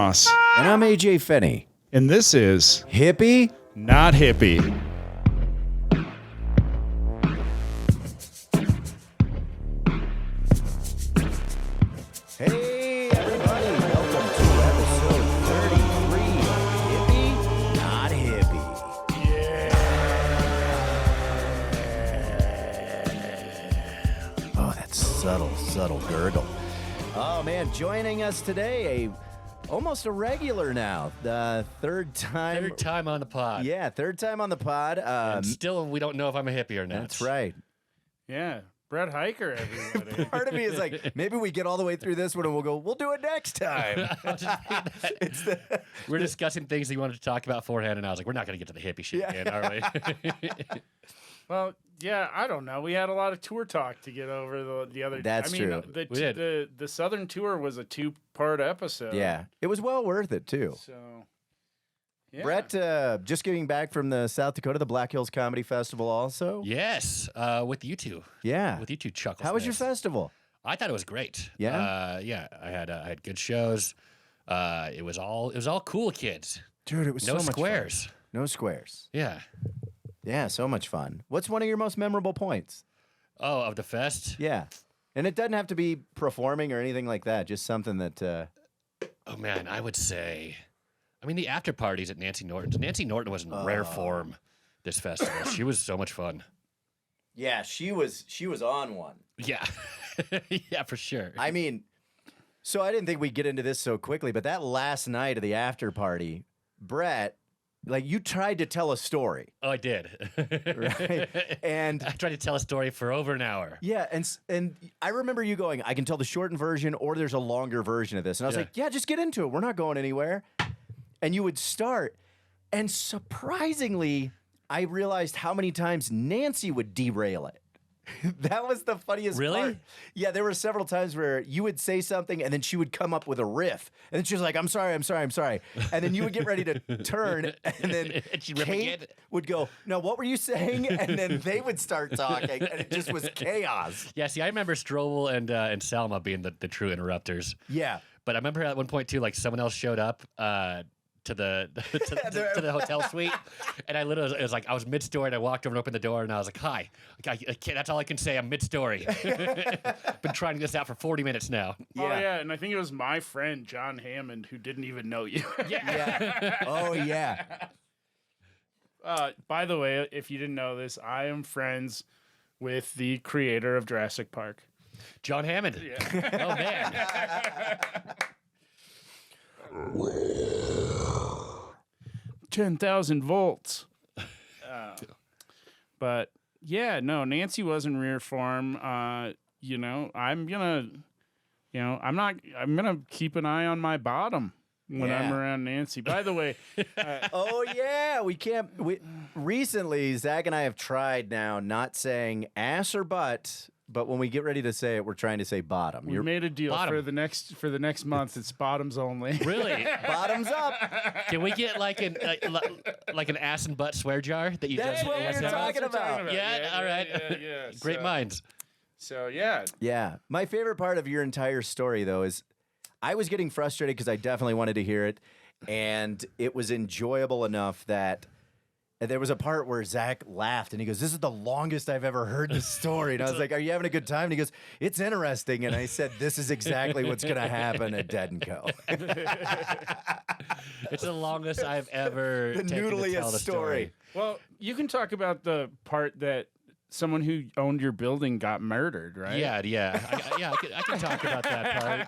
Moss. And I'm AJ Finney. And this is Hippie? Not Hippie. Hey, everybody. Welcome to episode 33 of Hippie? Not Hippie. Yeah. Oh, that subtle gurgle. Oh, man, joining us today, almost a regular now. The third time. Third time on the pod. Yeah, third time on the pod. And still, we don't know if I'm a hippie or not. That's right. Yeah, Brett Hiker, everybody. Part of me is like, maybe we get all the way through this one and we'll do it next time. We're discussing things that you wanted to talk about beforehand, and I was like, we're not going to get to the hippie shit again, are we? Well, yeah, I don't know. We had a lot of tour talk to get over the other. That's true. We did. The Southern tour was a 2-part episode. Yeah, it was well worth it, too. So, yeah. Brett, just getting back from the South Dakota, the Black Hills Comedy Festival also. Yes, with you two. Yeah. With you two chuckles. How was your festival? I thought it was great. Yeah? Yeah, I had good shows. It was all cool kids. Dude, it was No so much squares. fun. No squares. Yeah. Yeah, so much fun. What's one of your most memorable points? Oh, of the fest? Yeah. And it doesn't have to be performing or anything like that, just something that... Oh, man, I would say... I mean, the after parties at Nancy Norton's. Nancy Norton was in rare form this festival. She was so much fun. Yeah, she was on one. Yeah. Yeah, for sure. I mean, so I didn't think we'd get into this so quickly, but that last night of the after party, Brett, like, you tried to tell a story. Oh, I did. Right? And I tried to tell a story for over an hour. yeah, and I remember you going, I can tell the shortened version or there's a longer version of this. And I was Yeah. like, yeah, just get into it. We're not going anywhere. And you would start. And surprisingly, I realized how many times Nancy would derail it. That was the funniest Really? part. Yeah, there were several times where you would say something and then she would come up with a riff. And then she was like, I'm sorry. And then you would get ready to turn and then And she'd rip Kate again. would go, no, what were you saying? And then they would start talking and it just was chaos. Yeah, see, I remember Strobel and Salma being the true interrupters. Yeah. But I remember at one point, too, like, someone else showed up to the to the hotel suite, and I literally, it was like, I was mid-story, and I walked over and opened the door, and I was like, hi. I can't, that's all I can say. I'm mid-story. Been trying this out for 40 minutes now. Oh, yeah, and I think it was my friend, John Hammond, who didn't even know you. Yeah. Oh, yeah. By the way, if you didn't know this, I am friends with the creator of Jurassic Park. John Hammond. Yeah. Oh, man. 10,000 volts. But yeah, no, Nancy was in rear form. I'm gonna keep an eye on my bottom when I'm Yeah. around Nancy. By the way, Oh, yeah. Recently, Zach and I have tried now not saying ass or butt, but when we get ready to say it, we're trying to say bottom. we made a deal bottom. for the next month. It's bottoms only. Really? Bottoms up. Can we get like an ass and butt swear jar that you That's just what yes, you're no? talking about. Yeah, all right. Yeah. Great minds. So yeah, Yeah. My favorite part of your entire story, though, is I was getting frustrated because I definitely wanted to hear it. And it was enjoyable enough that there was a part where Zach laughed and he goes, this is the longest I've ever heard this story. And I was like, are you having a good time? And he goes, it's interesting. And I said, this is exactly what's going to happen at Dead & Co. It's the longest I've ever The taken to tell noodliest the story. well, you can talk about the part that someone who owned your building got murdered, right? Yeah. I can talk about that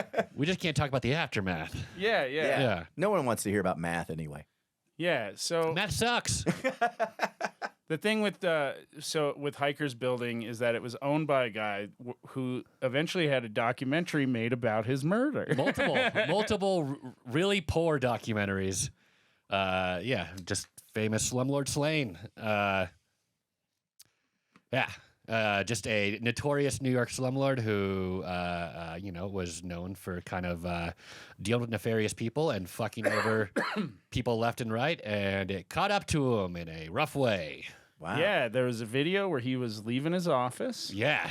part. We just can't talk about the aftermath. Yeah. Yeah. No one wants to hear about math anyway. Yeah, so Math sucks. the thing with with Hiker's building is that it was owned by a guy who eventually had a documentary made about his murder. multiple really poor documentaries. Just famous slumlord slain. Just a notorious New York slumlord who, was known for kind of dealing with nefarious people and fucking over people left and right, and it caught up to him in a rough way. Wow. Yeah, there was a video where he was leaving his office, Yeah.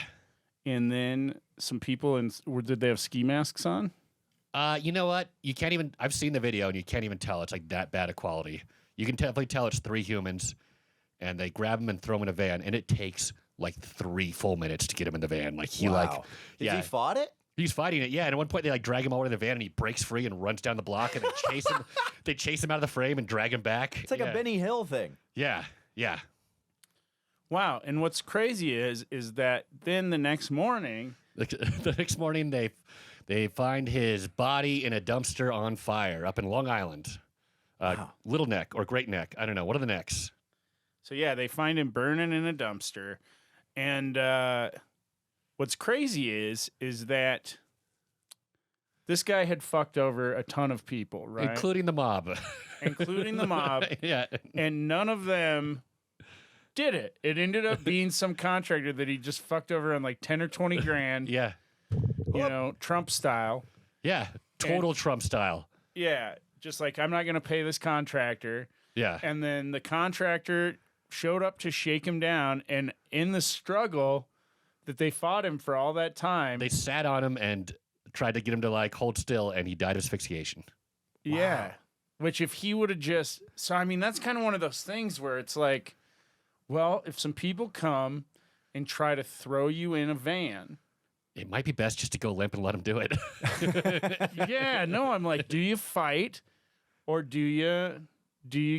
and then some people did they have ski masks on? You know what? You can't even. I've seen the video, and you can't even tell it's like that bad of quality. You can definitely tell it's 3 humans, and they grab him and throw him in a van, and it takes like 3 full minutes to get him in the van. Like he Has he fought it? He's fighting it, yeah. And at one point, they like drag him over to the van, and he breaks free and runs down the block, and they chase him. They chase him out of the frame and drag him back. It's like a Benny Hill thing. Yeah. Wow. And what's crazy is that then the next morning, The next morning, they find his body in a dumpster on fire up in Long Island. Wow. Little Neck or Great Neck. I don't know. What are the necks? so yeah, they find him burning in a dumpster. And what's crazy is that this guy had fucked over a ton of people, right? Including the mob. Including the mob. Yeah. And none of them did it. It ended up being some contractor that he just fucked over on like 10 or 20 grand, Yeah. you know, Trump style. Yeah. Total Trump style. Yeah. Just like, I'm not going to pay this contractor. Yeah. And then the contractor showed up to shake him down. And in the struggle that they fought him for all that time. They sat on him and tried to get him to like hold still, and he died of asphyxiation. Yeah. Which if he would have just. So, I mean, that's kind of one of those things where it's like, well, if some people come and try to throw you in a van. It might be best just to go limp and let him do it. Yeah, no, I'm like, do you fight or do you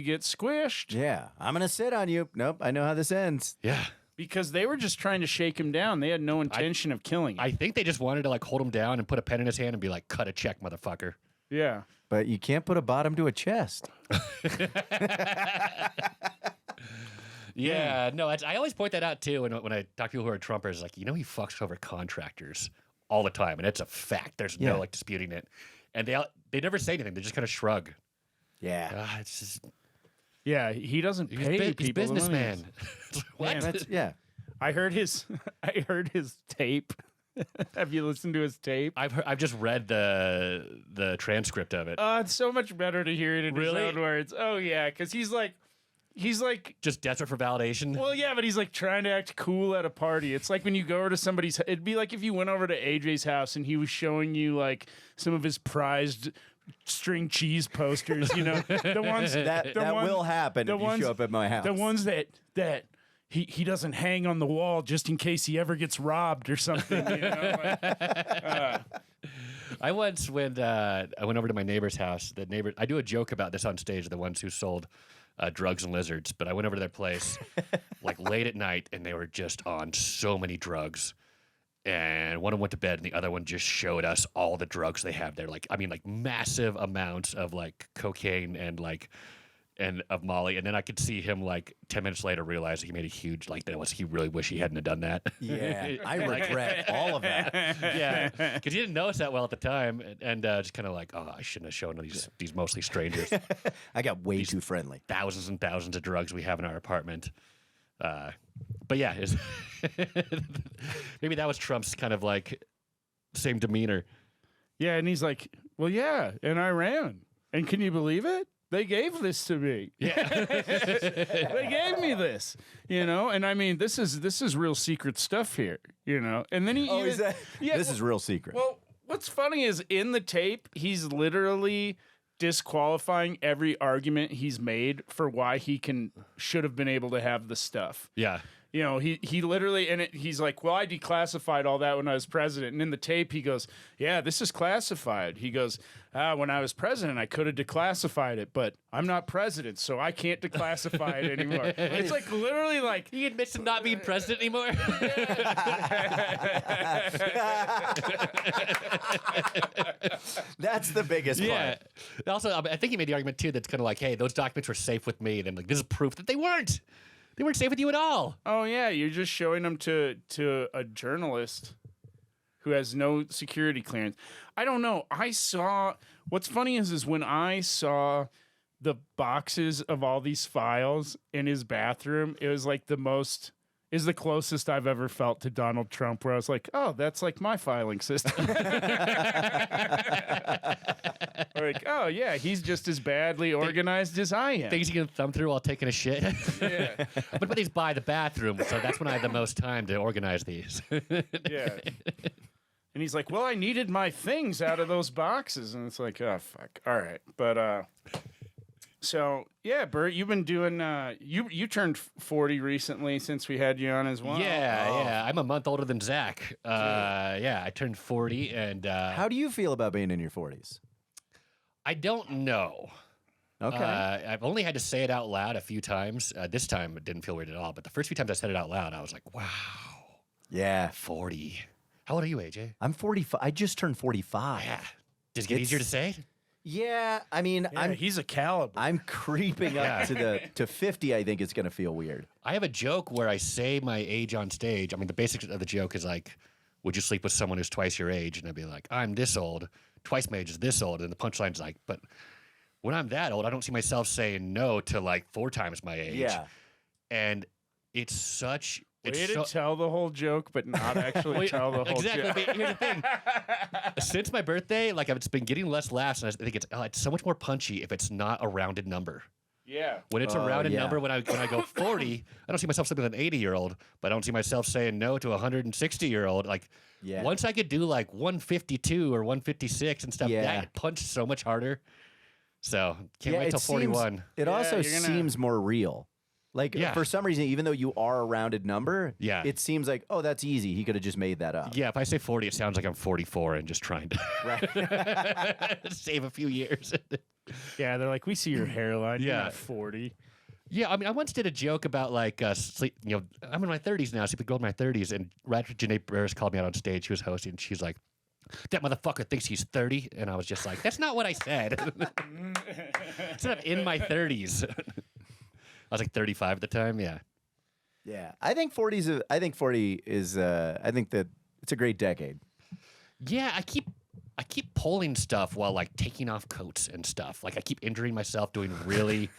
get squished? Yeah, I'm gonna sit on you. Nope, I know how this ends. Yeah. Because they were just trying to shake him down. They had no intention of killing him. I think they just wanted to like hold him down and put a pen in his hand and be like, cut a check, motherfucker. Yeah. But you can't put a bottom to a chest. Yeah, no, I always point that out too when I talk to people who are Trumpers, like, you know, he fucks over contractors all the time, and it's a fact. There's no like disputing it, and they never say anything. They just kind of shrug. Yeah, It's just Yeah, he doesn't pay he's people. businessman. What? Man, yeah. I heard his tape. Have you listened to his tape? I've just read the transcript of it. It's so much better to hear it in his own words. Oh yeah, because he's like Just desperate for validation. well, yeah, but he's like trying to act cool at a party. It's like when you go over to somebody's. It'd be like if you went over to AJ's house and he was showing you like some of his prized string cheese posters. You know, the ones That will happen if you show up at my house. The ones that he doesn't hang on the wall just in case he ever gets robbed or something. You know? I once when I went over to my neighbor's house. I do a joke about this on stage. The ones who sold drugs and lizards, but I went over to their place like late at night, and they were just on so many drugs. And one of them went to bed, and the other one just showed us all the drugs they have there. Like, I mean, like massive amounts of like cocaine and of Molly. And then I could see him like 10 minutes later realize he made a huge he really wish he hadn't have done that. Yeah, I regret all of that. Yeah, because he didn't know us that well at the time, and just kind of like, oh, I shouldn't have shown these mostly strangers. I got way too friendly. Thousands and thousands of drugs we have in our apartment. But yeah, maybe that was Trump's kind of like same demeanor. Yeah, and he's like, well, yeah, and I ran. And can you believe it? They gave this to me. Yeah. They gave me this, you know? And I mean, this is real secret stuff here, you know? And then he Is that? Yeah, this is real secret. Well, what's funny is in the tape, he's literally disqualifying every argument he's made for why he should have been able to have the stuff. Yeah. You know, he literally, and he's like, well, I declassified all that when I was president. And in the tape, he goes, yeah, this is classified. He goes, when I was president, I could have declassified it, but I'm not president, so I can't declassify it anymore. It's like literally like. He admits to not being president anymore. That's the biggest part. Also, I think he made the argument, too, that's kind of like, hey, those documents were safe with me. And I'm like, this is proof that they weren't. They weren't safe with you at all. Oh, yeah. You're just showing them to a journalist who has no security clearance. I don't know. What's funny is when I saw the boxes of all these files in his bathroom, it was like the closest I've ever felt to Donald Trump, where I was like, oh, that's like my filing system. Like, oh, yeah, he's just as badly organized as I am. Things you can thumb through while taking a shit. Yeah. But these by the bathroom, so that's when I had the most time to organize these. Yeah. And he's like, well, I needed my things out of those boxes. And it's like, oh, fuck. All right. But, so, yeah, Bert, you've been doing, you turned 40 recently since we had you on as well. Yeah. I'm a month older than Zach. Yeah, I turned 40, and How do you feel about being in your 40s? I don't know. Okay. I've only had to say it out loud a few times. This time it didn't feel weird at all, but the first few times I said it out loud, I was like, wow, yeah. 40. How old are you, AJ? I'm 45. I just turned 45. Yeah. Does it get easier to say? Yeah, I mean, Yeah, he's a caliber. I'm creeping up to 50. I think it's going to feel weird. I have a joke where I say my age on stage. I mean, the basics of the joke is like, would you sleep with someone who's twice your age? And I'd be like, I'm this old. Twice my age is this old. And the punchline's like, but when I'm that old, I don't see myself saying no to like 4 times my age. Yeah. And it's such... Way to tell the whole joke, but not actually tell the whole exactly, joke. But here's the thing. Since my birthday, like it's been getting less laughs, and I think it's so much more punchy if it's not a rounded number. Yeah. When it's a rounded number, when I go 40, I don't see myself sleeping with an 80-year-old, but I don't see myself saying no to a 160-year-old. Like, once I could do like 152 or 156 and stuff, that punched so much harder. So can't wait till 41. It also seems more real. Like, for some reason, even though you are a rounded number, it seems like, oh, that's easy. He could have just made that up. Yeah, if I say 40, it sounds like I'm 44 and just trying to save a few years. Yeah, they're like, we see your hairline. You're not 40. Yeah, I mean, I once did a joke about like sleep. You know, I'm in my 30s now, sleeping girl in my 30s, and right after Janae Barris called me out on stage, she was hosting, and she's like, that motherfucker thinks he's 30, and I was just like, that's not what I said. Instead of in my 30s. I was like 35 at the time. Yeah. Yeah. I think 40 is, I think that it's a great decade. Yeah. I keep pulling stuff while like taking off coats and stuff. Like I keep injuring myself doing really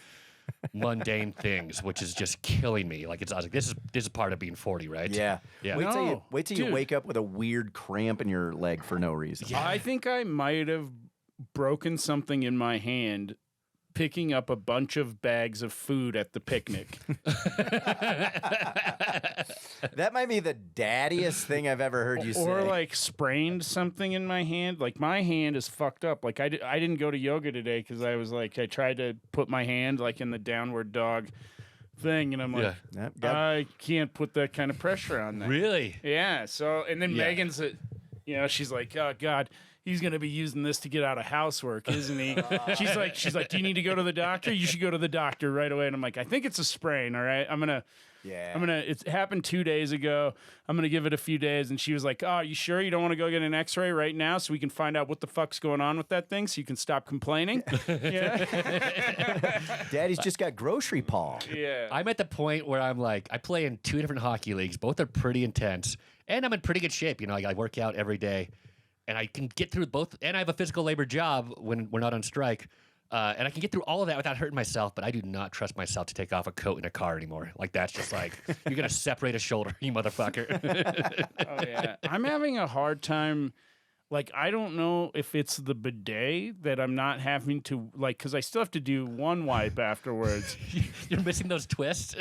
mundane things, which is just killing me. Like I was like, this is part of being 40, right? Yeah. Yeah. Wait till you wake up with a weird cramp in your leg for no reason. Yeah. I think I might have broken something in my hand picking up a bunch of bags of food at the picnic. That might be the daddiest thing I've ever heard you say. Or like sprained something in my hand. Like my hand is fucked up. Like I didn't go to yoga today because I was like, I tried to put my hand like in the downward dog thing, and I'm like, I can't put that kind of pressure on that. Really? Yeah. So, and then Megan's, she's like, oh God, he's going to be using this to get out of housework, isn't he? She's like, do you need to go to the doctor? You should go to the doctor right away. And I'm like, I think it's a sprain. All right. It happened 2 days ago. I'm going to give it a few days. And she was like, oh, you sure you don't want to go get an x-ray right now so we can find out what the fuck's going on with that thing so you can stop complaining? Yeah. Daddy's just got grocery paw. Yeah. I'm at the point where I'm like, I play in 2 different hockey leagues. Both are pretty intense. And I'm in pretty good shape. You know, I work out every day. And I can get through both, and I have a physical labor job when we're not on strike, and I can get through all of that without hurting myself, but I do not trust myself to take off a coat in a car anymore. Like, that's just like, you're going to separate a shoulder, you motherfucker. Oh, yeah. I'm having a hard time. Like, I don't know if it's the bidet that I'm not having to, like, because I still have to do one wipe afterwards. You're missing those twists?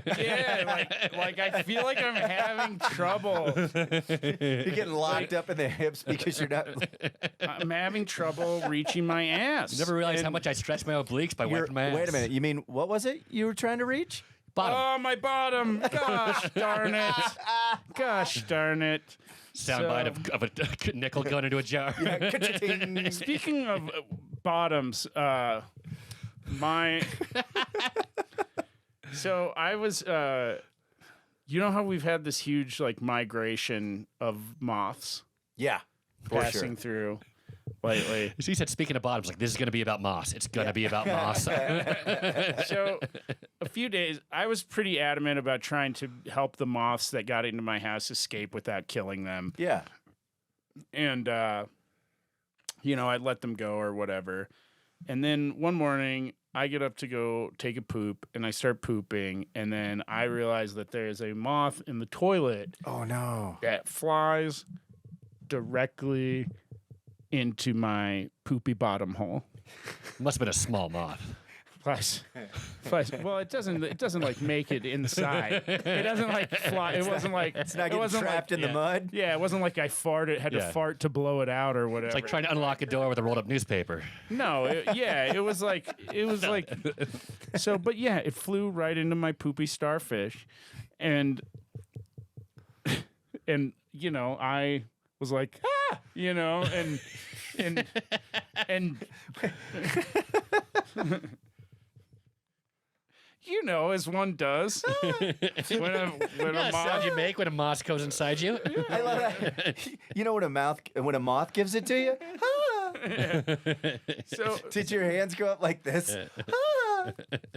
Yeah, like I feel like I'm having trouble. You're getting locked up in the hips because you're not. I'm having trouble reaching my ass. You never realized how much I stretch my obliques by wiping my ass. Wait a minute. You mean, what was it you were trying to reach? Bottom. Oh, my bottom. Gosh darn it. Gosh darn it. Soundbite of a nickel going into a jar. Yeah, speaking of bottoms, so I was, you know how we've had this huge like migration of moths Yeah, passing through lately. He said, speaking of bottoms, like, this is going to be about moss. It's going to be about moss. So a few days, I was pretty adamant about trying to help the moths that got into my house escape without killing them. Yeah. And, I'd let them go or whatever. And then one morning, I get up to go take a poop, and I start pooping, and then I realize that there's a moth in the toilet. Oh, no. That flies directly into my poopy bottom hole. Must have been a small moth. flies. Well, it doesn't. It doesn't like make it inside. It doesn't like fly. It wasn't like It's not getting trapped in the mud. Yeah, it wasn't like I had to fart to blow it out or whatever. It's like trying to unlock a door with a rolled up newspaper. No, it was like so. But yeah, it flew right into my poopy starfish, and you know I was like you know and you know, as one does when a moth. Sound you make when a moth goes inside you. I love that. You know when a moth gives it to you? So did your hands go up like this?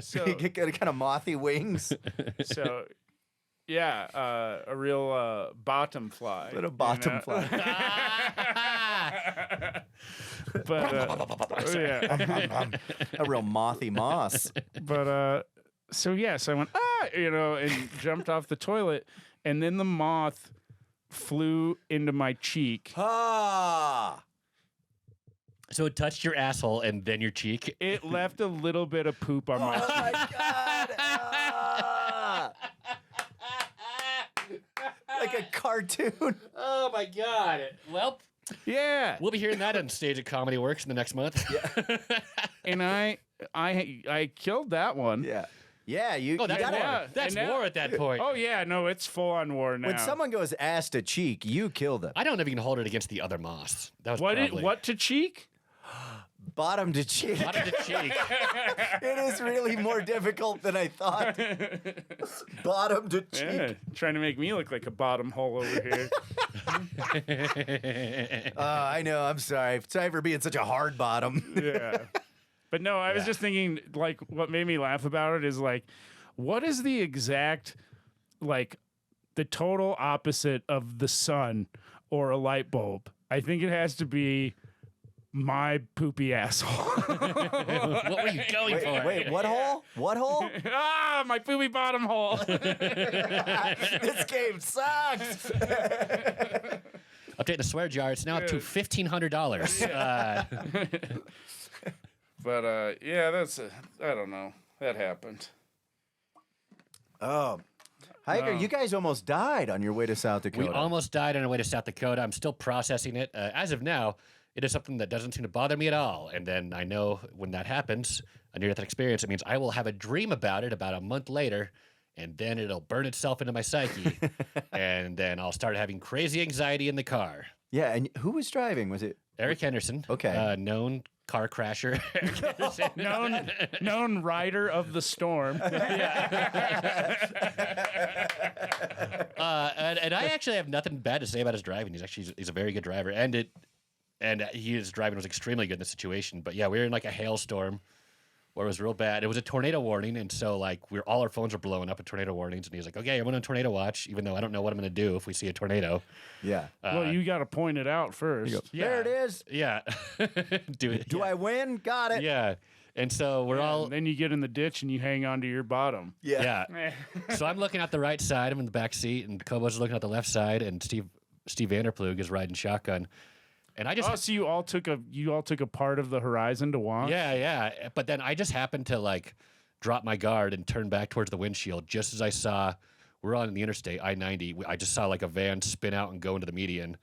so You get kind of mothy wings. so yeah, a real bottom fly. Little bottom fly. But yeah, A real mothy moss. but so yes, I went you know, and jumped off the toilet, and then the moth flew into my cheek. Ah. So it touched your asshole and then your cheek. It left a little bit of poop on my Oh cheek. my god. Ah. Like a cartoon. Oh my god. Well, Yeah, we'll be hearing that on stage at Comedy Works in the next month. Yeah. and I killed that one. Yeah. Yeah, you Oh, that's gotta- war. That's and now- war at that point. Oh yeah, no, it's full on war now. When someone goes ass to cheek, you kill them. I don't know if you can hold it against the other moths. That was probably what to cheek? Bottom to cheek. Bottom to cheek. It is really more difficult than I thought. Bottom to cheek. Yeah, trying to make me look like a bottom hole over here. I know. I'm sorry. Sorry for being such a hard bottom. Yeah. But no, I was just thinking, like, what made me laugh about it is, like, what is the exact, like, the total opposite of the sun or a light bulb? I think it has to be my poopy asshole. What were you going for? Wait, what hole? What hole? My poopy bottom hole. This game sucks. Update the swear jar. It's now up to $1,500. But, yeah, I don't know. That happened. Oh. Hiker, you guys almost died on your way to South Dakota. We almost died on our way to South Dakota. I'm still processing it. As of now, it is something that doesn't seem to bother me at all. And then I know when that happens, a near-death experience, it means I will have a dream about it about a month later, and then it'll burn itself into my psyche. And then I'll start having crazy anxiety in the car. Yeah, and who was driving? Was it? Eric Henderson. Okay. Known car crasher. Eric Henderson. known rider of the storm. And I actually have nothing bad to say about his driving. He's a very good driver, and his driving was extremely good in the situation. But yeah, we were in like a hailstorm where it was real bad. It was a tornado warning, and so like all our phones were blowing up at tornado warnings. And he was like, "Okay, I'm on a tornado watch, even though I don't know what I'm going to do if we see a tornado." Yeah. Well, you got to point it out first. There it is. Yeah. Do I win? Got it. Yeah. And so we're all. And then you get in the ditch and you hang on to your bottom. Yeah. So I'm looking at the right side. I'm in the back seat, and Kobo's looking at the left side, and Steve Vanderplug is riding shotgun. And I just so you all took a part of the horizon to watch. Yeah. But then I just happened to like drop my guard and turn back towards the windshield just as I saw we're on the interstate I-90. I just saw like a van spin out and go into the median,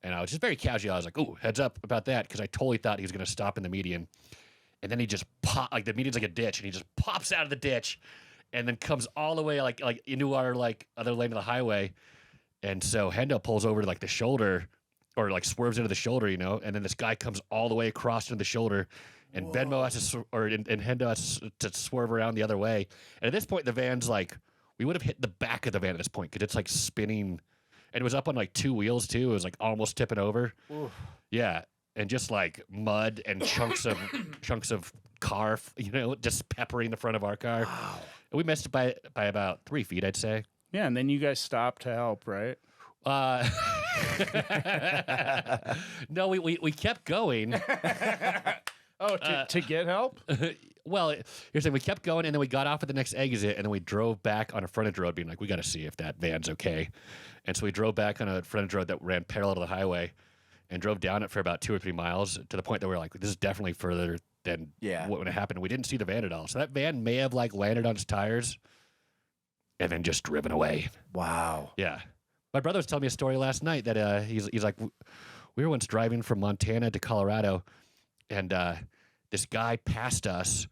and I was just very casual. I was like, "Oh, heads up about that," because I totally thought he was going to stop in the median, and then he just like the median's like a ditch, and he just pops out of the ditch, and then comes all the way like into our like other lane of the highway, and so Hendo pulls over to like the shoulder. Or like swerves into the shoulder, you know, and then this guy comes all the way across into the shoulder, and Venmo has to, and Hendo has to swerve around the other way. And at this point, the van's like, we would have hit the back of the van at this point because it's like spinning, and it was up on like two wheels too. It was like almost tipping over. Oof. Yeah, and just like mud and chunks of car, you know, just peppering the front of our car. Wow. And we missed it by about 3 feet, I'd say. Yeah, and then you guys stopped to help, right? No, we kept going. To get help? Well, here's the thing. We kept going, and then we got off at the next exit, and then we drove back on a frontage road being like, we got to see if that van's okay. And so we drove back on a frontage road that ran parallel to the highway and drove down it for about 2 or 3 miles to the point that we were like, this is definitely further than Yeah. what would have happened. We didn't see the van at all. So that van may have like landed on its tires and then just driven away. Wow. Yeah. My brother was telling me a story last night that he's like, we were once driving from Montana to Colorado, and this guy passed us,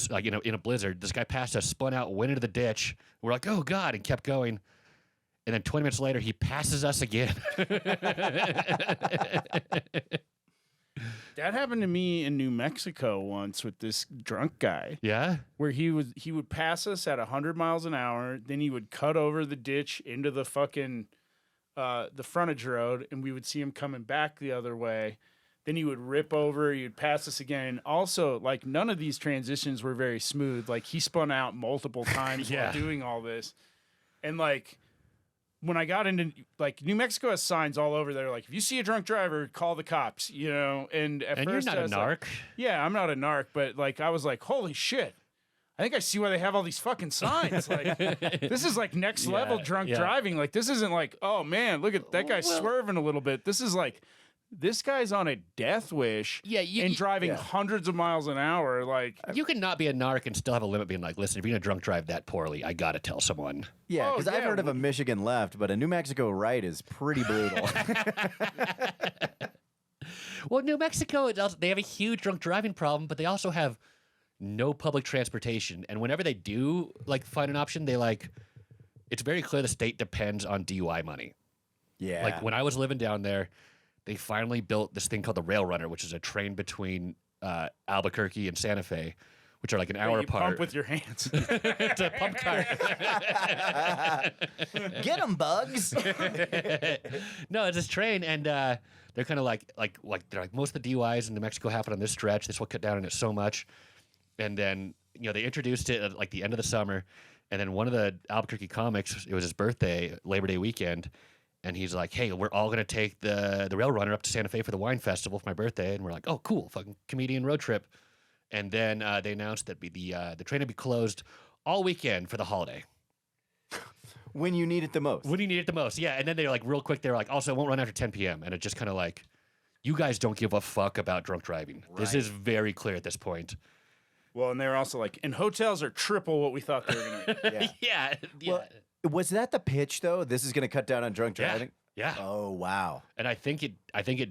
like in a blizzard. This guy passed us, spun out, went into the ditch. We're like, oh God, and kept going. And then 20 minutes later, he passes us again. That happened to me in New Mexico once with this drunk guy. Yeah? Where he would pass us at 100 miles an hour, then he would cut over the ditch into the fucking the frontage road, and we would see him coming back the other way. Then he would rip over, he would pass us again. And also, like, none of these transitions were very smooth. Like, he spun out multiple times while doing all this. And like, when I got into, like, New Mexico has signs all over there, like, if you see a drunk driver, call the cops, you know? And at first you're not a narc. Like, yeah, I'm not a narc, but like, I was like, holy shit. I think I see why they have all these fucking signs. Like, this is like next level drunk driving. Like, this isn't like, oh man, look at that guy swerving a little bit. This is like, this guy's on a death wish and driving hundreds of miles an hour. Like, you can not be a narc and still have a limit being like, listen, if you're going to drunk drive that poorly, I got to tell someone. Yeah, because I've heard of a Michigan left, but a New Mexico right is pretty brutal. Well, New Mexico, they have a huge drunk driving problem, but they also have no public transportation. And whenever they do like find an option, they like, it's very clear the state depends on DUI money. Yeah. Like when I was living down there, they finally built this thing called the Rail Runner, which is a train between Albuquerque and Santa Fe, which are like an hour apart. Pump with your hands. It's a pump car. Get them, bugs. No, it's this train, and they're kind of like they're like most of the DUIs in New Mexico happen on this stretch. This will cut down on it so much. And then, you know, they introduced it at like the end of the summer, and then one of the Albuquerque comics, it was his birthday, Labor Day weekend, and he's like, hey, we're all going to take the Rail Runner up to Santa Fe for the wine festival for my birthday. And we're like, oh, cool, fucking comedian road trip. And then they announced that the train would be closed all weekend for the holiday. When you need it the most. When you need it the most, yeah. And then they're like, real quick, they're like, also, it won't run after 10 p.m. And it just kind of like, you guys don't give a fuck about drunk driving. Right. This is very clear at this point. Well, and they're also like, and hotels are triple what we thought they were going to be. Yeah. Well, was that the pitch, though? This is going to cut down on drunk driving? Yeah. Oh, wow. And I think it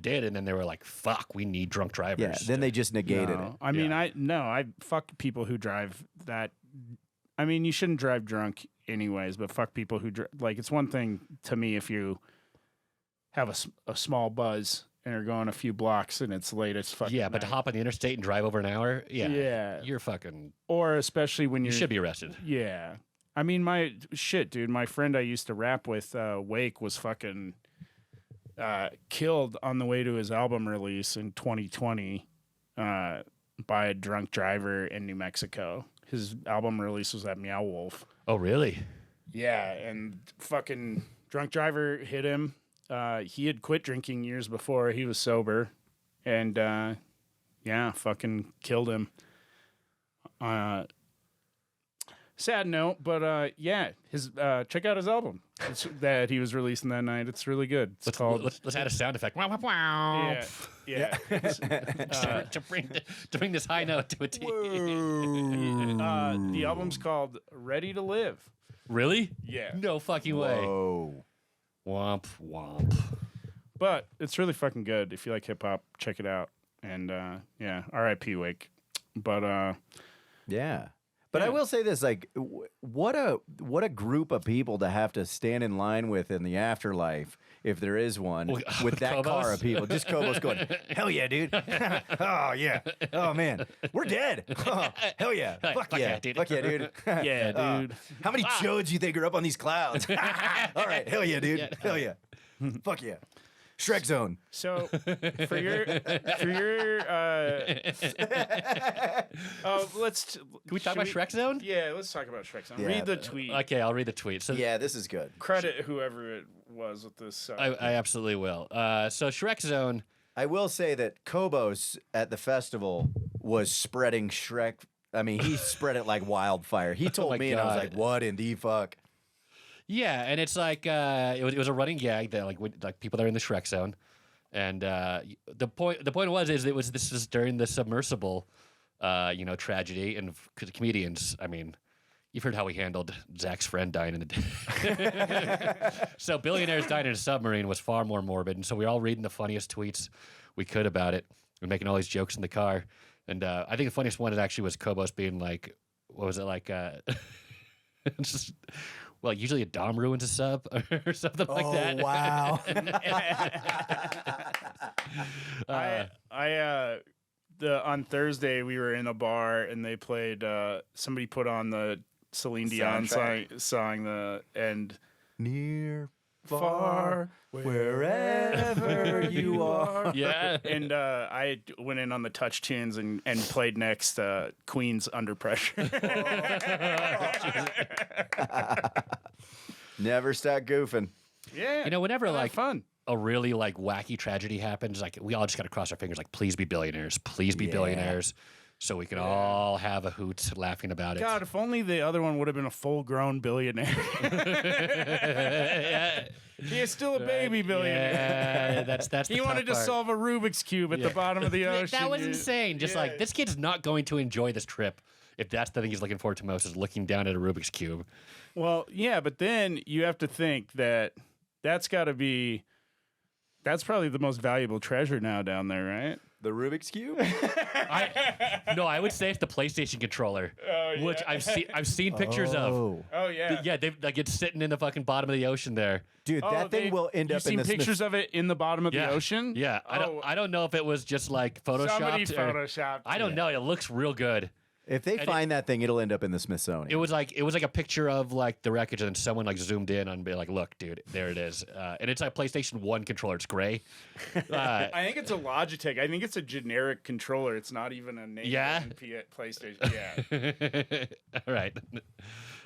did. And then they were like, fuck, we need drunk drivers. Yeah, then they just negated it. I mean, I fuck people who drive that. I mean, you shouldn't drive drunk anyways, but fuck people who like, it's one thing to me if you have a small buzz and are going a few blocks and it's late as fucking but to hop on the interstate and drive over an hour, you're fucking, or especially when you should be arrested. Yeah. I mean, my shit, dude, my friend I used to rap with, Wake, was fucking killed on the way to his album release in 2020 by a drunk driver in New Mexico. His album release was at Meow Wolf. Oh, really? Yeah, and fucking drunk driver hit him. He had quit drinking years before. He was sober. And, fucking killed him. Sad note, but his check out his album that he was releasing that night. It's really good. It's called. Let's add a sound effect. Wow, wow, wow. Yeah. to bring this high note to a T. The album's called "Ready to Live." Really? Yeah. No fucking way. Whoa. Womp womp. But it's really fucking good. If you like hip hop, check it out. And R.I.P. Wake. But yeah. But I will say this, like, what a group of people to have to stand in line with in the afterlife, if there is one, with that Kobos? car of people. Just Kobos going, hell yeah, dude. Oh, yeah. Oh, man. We're dead. Oh, hell yeah. Fuck yeah, dude. Fuck yeah, dude. yeah, dude. How many chodes do you think are up on these clouds? All right. Hell yeah, dude. Hell yeah. Fuck yeah. Shrek Zone. So for your let's Can we talk about Shrek Zone? Yeah, let's talk about Shrek Zone. Yeah. Read the tweet. Okay, I'll read the tweet. So Yeah, this is good. Credit whoever it was with this. I absolutely will. So Shrek Zone. I will say that Kobos at the festival was spreading Shrek. I mean, he spread it like wildfire. He told my me, and I was God. like, what in the fuck? Yeah, and it's like it was a running gag that like people that are in the Shrek Zone, and the point was this is during the submersible tragedy. And the comedians, I mean, you've heard how we handled Zach's friend dying in the day. So billionaires dying in a submarine was far more morbid. And so we were all reading the funniest tweets we could about it. We're making all these jokes in the car. And I think the funniest one actually was Kobos being like, what was it like? Just, well, usually a Dom ruins a sub or something like that. Wow. On Thursday we were in a bar and they played somebody put on the Celine Dion song and Near, far wherever you are. Yeah. And I went in on the touch tunes and played next Queen's Under Pressure. Never stop goofing. Yeah. Whenever I had like fun. a really like wacky tragedy happens, like we all just got to cross our fingers, like please be billionaires, please be billionaires, so we can all have a hoot laughing about it. God, if only the other one would have been a full-grown billionaire. He is still a baby billionaire. Yeah, that's. He the wanted to tough part. solve a Rubik's Cube at the bottom of the ocean. That was insane. Just like this kid's not going to enjoy this trip if that's the thing he's looking forward to most is looking down at a Rubik's Cube. Well, yeah, but then you have to think that that's probably the most valuable treasure now down there, right? The Rubik's Cube? I would say it's the PlayStation controller, which I've seen pictures of. Oh yeah. Yeah, it's sitting in the fucking bottom of the ocean there. Dude, that thing will end up in the You've seen pictures of it in the bottom of the ocean? Yeah, I don't know if it was just like photoshopped. Somebody photoshopped. I don't know. It looks real good. If they find that thing, it'll end up in the Smithsonian. It was like a picture of like the wreckage, and then someone like zoomed in and be like, "Look, dude, there it is." And it's a PlayStation 1 controller. It's gray. I think it's a Logitech. I think it's a generic controller. It's not even a name. Yeah? PlayStation. Yeah. All right.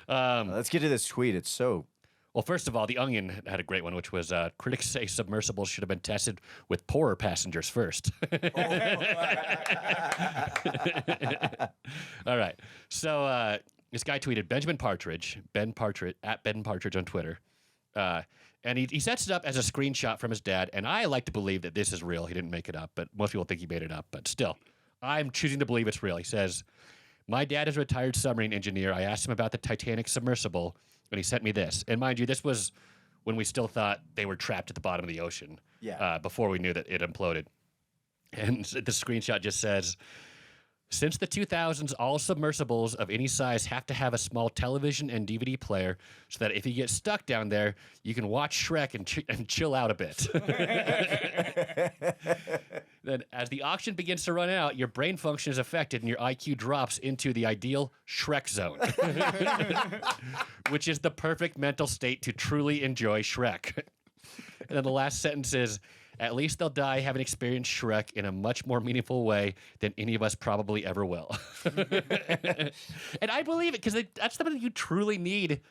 Let's get to this tweet. It's so... Well, first of all, The Onion had a great one, which was critics say submersibles should have been tested with poorer passengers first. All right. So this guy tweeted Ben Partridge on Twitter. And he sets it up as a screenshot from his dad. And I like to believe that this is real. He didn't make it up, but most people think he made it up. But still, I'm choosing to believe it's real. He says, "My dad is a retired submarine engineer. I asked him about the Titanic submersible, and he sent me this." And mind you, this was when we still thought they were trapped at the bottom of the ocean. Yeah. Before we knew that it imploded. And the screenshot just says, "Since the 2000s, all submersibles of any size have to have a small television and DVD player so that if you get stuck down there, you can watch Shrek and chill out a bit." Then as the oxygen begins to run out, your brain function is affected and your IQ drops into the ideal Shrek zone, which is the perfect mental state to truly enjoy Shrek. And then the last sentence is, "At least they'll die having experienced Shrek in a much more meaningful way than any of us probably ever will." And I believe it because that's something you truly need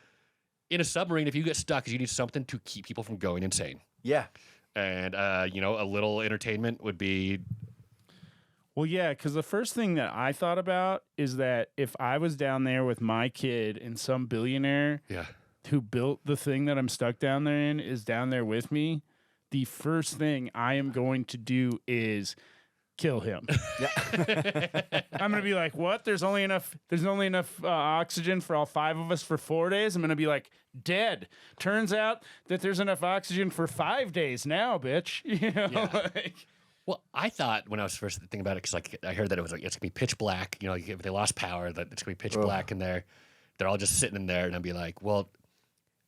in a submarine if you get stuck, because you need something to keep people from going insane. Yeah. And, a little entertainment would be... Well, yeah, because the first thing that I thought about is that if I was down there with my kid and some billionaire who built the thing that I'm stuck down there in is down there with me, the first thing I am going to do is kill him. I'm going to be like, "What? There's only enough oxygen for all 5 of us for 4 days?" I'm going to be like, "Dead. Turns out that there's enough oxygen for 5 days now, bitch." Well, I thought when I was first thinking about it, because I heard that it was like it's gonna be pitch black. If they lost power, that it's gonna be pitch black in there. They're all just sitting in there, and I'd be like, well,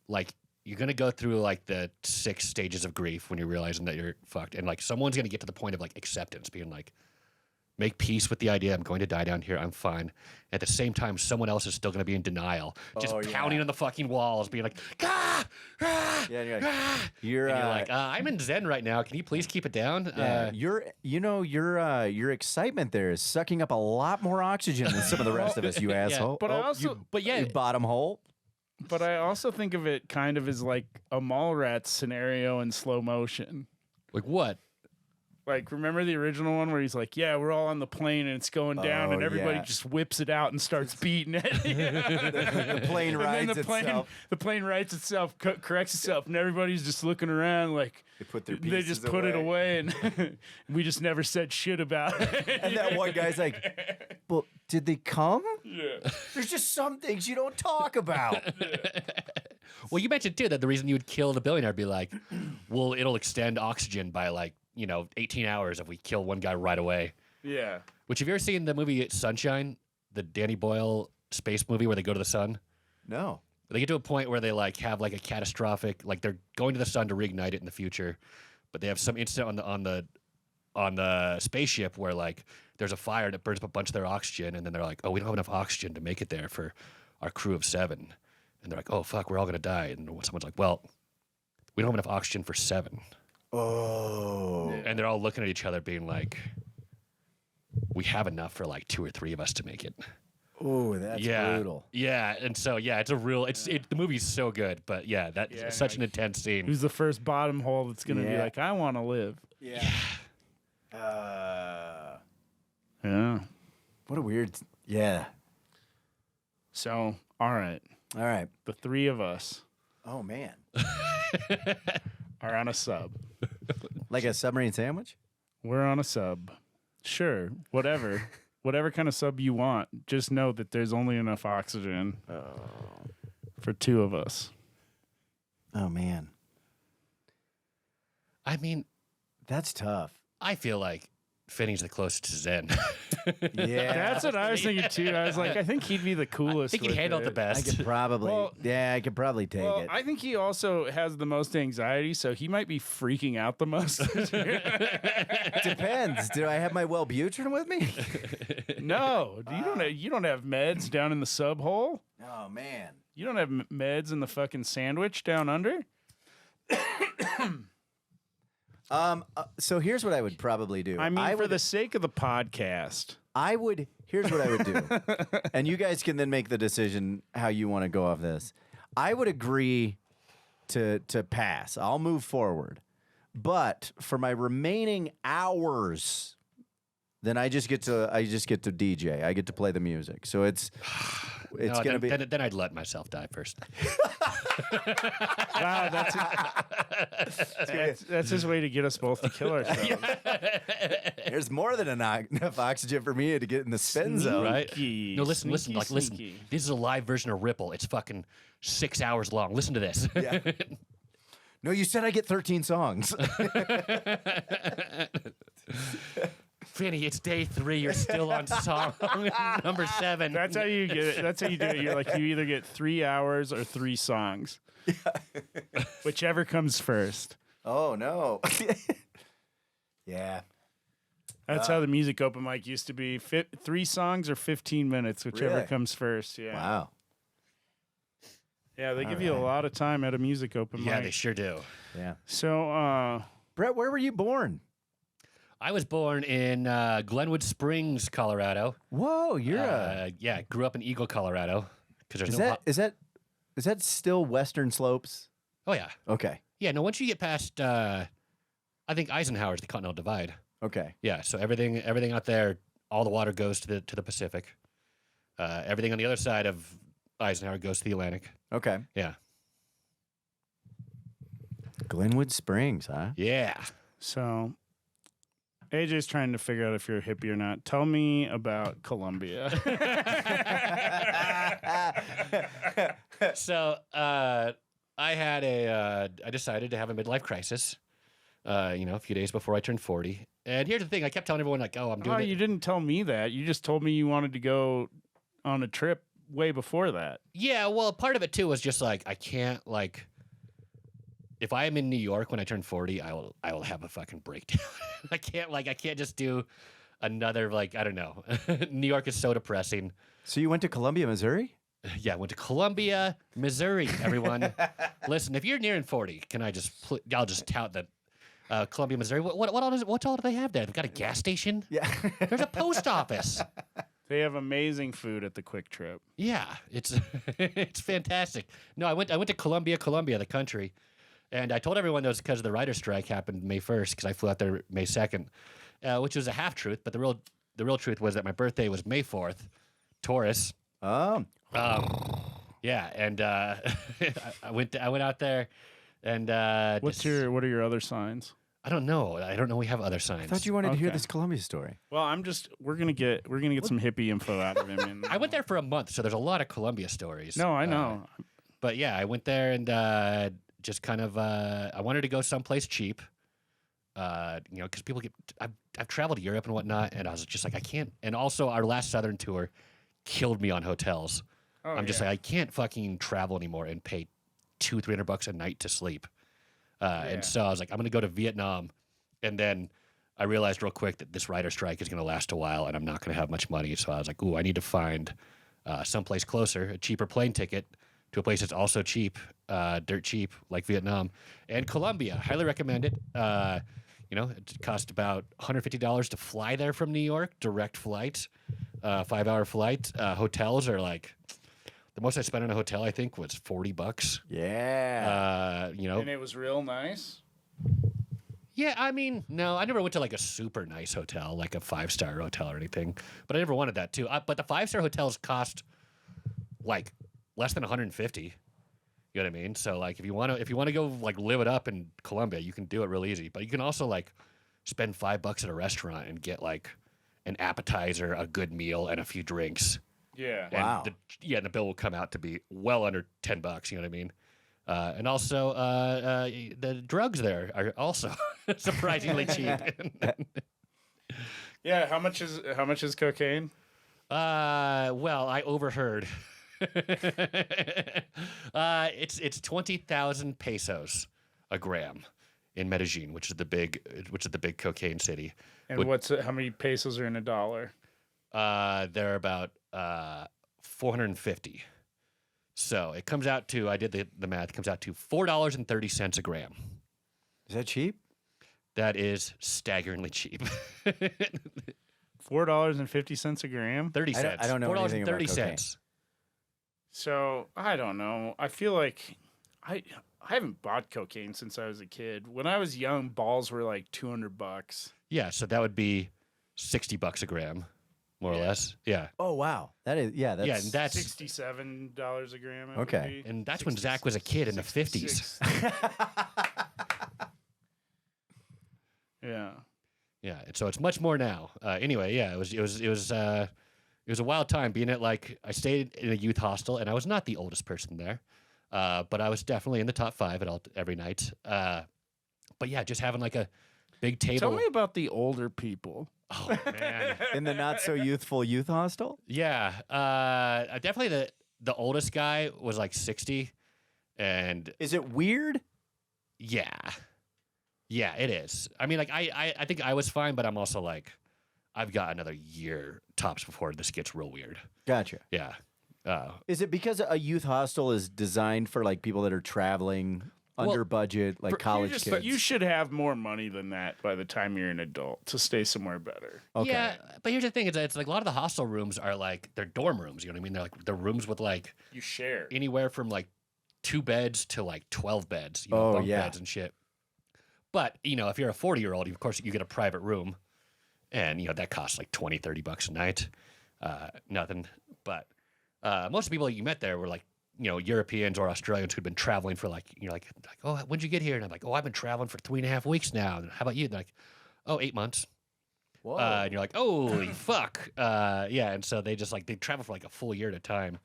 like you're gonna go through like the 6 stages of grief when you're realizing that you're fucked, and like someone's gonna get to the point of like acceptance, being like, make peace with the idea I'm going to die down here. I'm fine. At the same time, someone else is still going to be in denial, just pounding on the fucking walls, being like, "Ah, ah, Yeah, you're like, ah." you're like, I'm in Zen right now. Can you please keep it down? your excitement there is sucking up a lot more oxygen than some of the rest of us, you asshole. But you bottom hole. But I also think of it kind of as like a Mallrats scenario in slow motion. Like what? Like, remember the original one where he's like, yeah, we're all on the plane and it's going down, and everybody just whips it out and starts beating it. The plane rides itself. The plane rights itself, corrects itself, and everybody's just looking around like They put their pieces they just put it away, and we just never said shit about it. And that one guy's like, well, did they come? Yeah. There's just some things you don't talk about. Well, you mentioned too that the reason you would kill the billionaire would be like, well, it'll extend oxygen by like 18 hours if we kill one guy right away. Yeah. Which, have you ever seen the movie Sunshine, the Danny Boyle space movie where they go to the sun? No. They get to a point where they like have like a catastrophic, like they're going to the sun to reignite it in the future, but they have some incident on the spaceship where like there's a fire that burns up a bunch of their oxygen, and then they're like, oh, we don't have enough oxygen to make it there for our crew of 7. And they're like, oh, fuck, we're all going to die. And someone's like, well, we don't have enough oxygen for 7. Oh. And they're all looking at each other being like, we have enough for like 2 or 3 of us to make it. Oh, that's brutal. Yeah. And so, yeah, it's a real, the movie's so good, but yeah, that's such an intense scene. Who's the first bottom hole that's going to be like, I want to live? Yeah. Yeah. What a weird. Yeah. So, all right. All right. The 3 of us Oh, man. are on a sub. Like a submarine sandwich? We're on a sub. Sure. Whatever. Whatever kind of sub you want. Just know that there's only enough oxygen for 2 of us. Oh, man. I mean, That's tough. I feel like Finney's the closest to Zen. Yeah. That's what I was thinking too. I was like, I think he'd be the coolest. I think he'd with handle it the I best. could probably. I could probably take Well, it. I think he also has the most anxiety, so he might be freaking out the most. Depends. Do I have my Wellbutrin with me? No, you don't have meds down in the sub hole. Oh, man. You don't have meds in the fucking sandwich down under. So here's what I would probably do. I mean, for the sake of the podcast, Here's what I would do, and you guys can then make the decision how you want to go off this. I would agree to pass. I'll move forward, but for my remaining hours, then I just get to DJ. I get to play the music. So it's No, gonna be. Then I'd let myself die first. wow, that's his way to get us both to kill ourselves. There's more than enough oxygen for me to get in the spin zone. Right? Sneaky, No, listen. sneaky. Listen. This is a live version of Ripple. It's fucking 6 hours long. Listen to this. Yeah. No, you said I get 13 songs. Finny, it's day 3. You're still on song number 7. That's how you get it. That's how you do it. You're like, you either get 3 hours or 3 songs. Whichever comes first. Oh, no. Yeah. That's how the music open mic used to be. 3 songs or 15 minutes, whichever Really? comes first. Yeah. Wow. Yeah, they give you a lot of time at a music open mic. Yeah, they sure do. Yeah. So, Brett, where were you born? I was born in Glenwood Springs, Colorado. Whoa, Grew up in Eagle, Colorado. Because there's is that still Western Slopes? Oh yeah. Okay. Yeah. No. Once you get past, I think Eisenhower's the Continental Divide. Okay. Yeah. So everything out there, all the water goes to the Pacific. Everything on the other side of Eisenhower goes to the Atlantic. Okay. Yeah. Glenwood Springs, huh? Yeah. so AJ's trying to figure out if you're a hippie or not. Tell me about Colombia. So I decided to have a midlife crisis. A few days before I turned 40. And here's the thing: I kept telling everyone like, "Oh, I'm doing it." You didn't tell me that. You just told me you wanted to go on a trip way before that. Yeah, well, part of it too was just like I can't like if I am in New York when I turn 40, I will have a fucking breakdown. I can't just do another I don't know. New York is so depressing. So you went to Columbia, Missouri? Yeah, I went to Columbia, Missouri. Everyone, listen, if you're nearing 40, can I just I'll just tout that Columbia, Missouri. What all do they have there? They've got a gas station. Yeah. There's a post office. They have amazing food at the Quick Trip. Yeah, it's it's fantastic. No, I went to Columbia, the country, And I told everyone that was because the writer's strike happened May 1st because I flew out there May 2nd, which was a half truth. But the real truth was that my birthday was May 4th, Taurus. Oh. Yeah, and I went out there, and What are your other signs? I don't know. We have other signs. I thought you wanted to hear Okay. this Columbia story. Well, we're gonna get some hippie info out of him. And, I went there for a month, so there's a lot of Columbia stories. No, I know. But yeah, I went there and just kind of I wanted to go someplace cheap. Because people I've traveled to Europe and whatnot, and I was just like, I can't. And also, our last Southern tour killed me on hotels. Oh, I'm just like, I can't fucking travel anymore and pay $200-300 a night to sleep. And so I was like, I'm gonna go to Vietnam, and then I realized real quick that this writer strike is gonna last a while, and I'm not gonna have much money. So I was like, ooh, I need to find someplace closer, a cheaper plane ticket to a place that's also cheap, dirt cheap, like Vietnam. And Colombia, highly recommend it. It cost about $150 to fly there from New York, direct flight, 5-hour flight. Hotels are like, the most I spent on a hotel, I think, was $40. Yeah. And it was real nice. Yeah, I mean, no, I never went to like a super nice hotel, like a 5-star hotel or anything. But I never wanted that too. But the 5-star hotels cost like less than $150. You know what I mean? So like, if you want to go like live it up in Colombia, you can do it real easy. But you can also like spend $5 at a restaurant and get like an appetizer, a good meal, and a few drinks. Yeah. And Wow. the bill will come out to be well under $10. You know what I mean? And also, the drugs there are also surprisingly cheap. Yeah. How much is cocaine? Well, I overheard. It's 20,000 pesos a gram in Medellin, which is the big cocaine city. And how many pesos are in a dollar? They're about 450. So it comes out to, I did the math, it comes out to $4.30 a gram. Is that cheap? That is staggeringly cheap. $4.50 a gram. 30 cents. I don't know anything about $4.30. So I don't know. I feel like I haven't bought cocaine since I was a kid. When I was young, balls were like $200. Yeah, so that would be $60 a gram, more or less. Yeah. Oh wow, that's And that's $67 a gram. it would Okay. be. and that's when Zach was a kid in the 50s. 66. Yeah. Yeah, and so it's much more now. Anyway, yeah, it was a wild time being at like, I stayed in a youth hostel, and I was not the oldest person there, but I was definitely in the top 5 every night. But yeah, just having like a big table. Tell me about the older people. Oh man, in the not so youthful youth hostel. yeah. Definitely the oldest guy was like 60, and Is it weird? yeah, it is. I mean, like I think I was fine, but I'm also like, I've got another year tops before this gets real weird. Gotcha. Yeah. Is it because a youth hostel is designed for like people that are traveling under budget, like college kids? You should have more money than that by the time you're an adult to stay somewhere better. Okay. Yeah, but here's the thing: it's like a lot of the hostel rooms are like they're dorm rooms. You know what I mean? They're rooms with like You share. anywhere from like 2 beds to like 12 beds. Oh, bunk yeah. beds and shit. But if you're a 40-year-old, of course you get a private room, and that costs like $20-30 a night. Nothing. But most of the people that you met there were like Europeans or Australians who'd been traveling for like oh, when'd you get here? And I'm like, oh, I've been traveling for 3.5 weeks now. And how about you? And they're like, oh, 8 months. Whoa. And you're like, holy fuck. Yeah. And so they travel for like a full year at a time.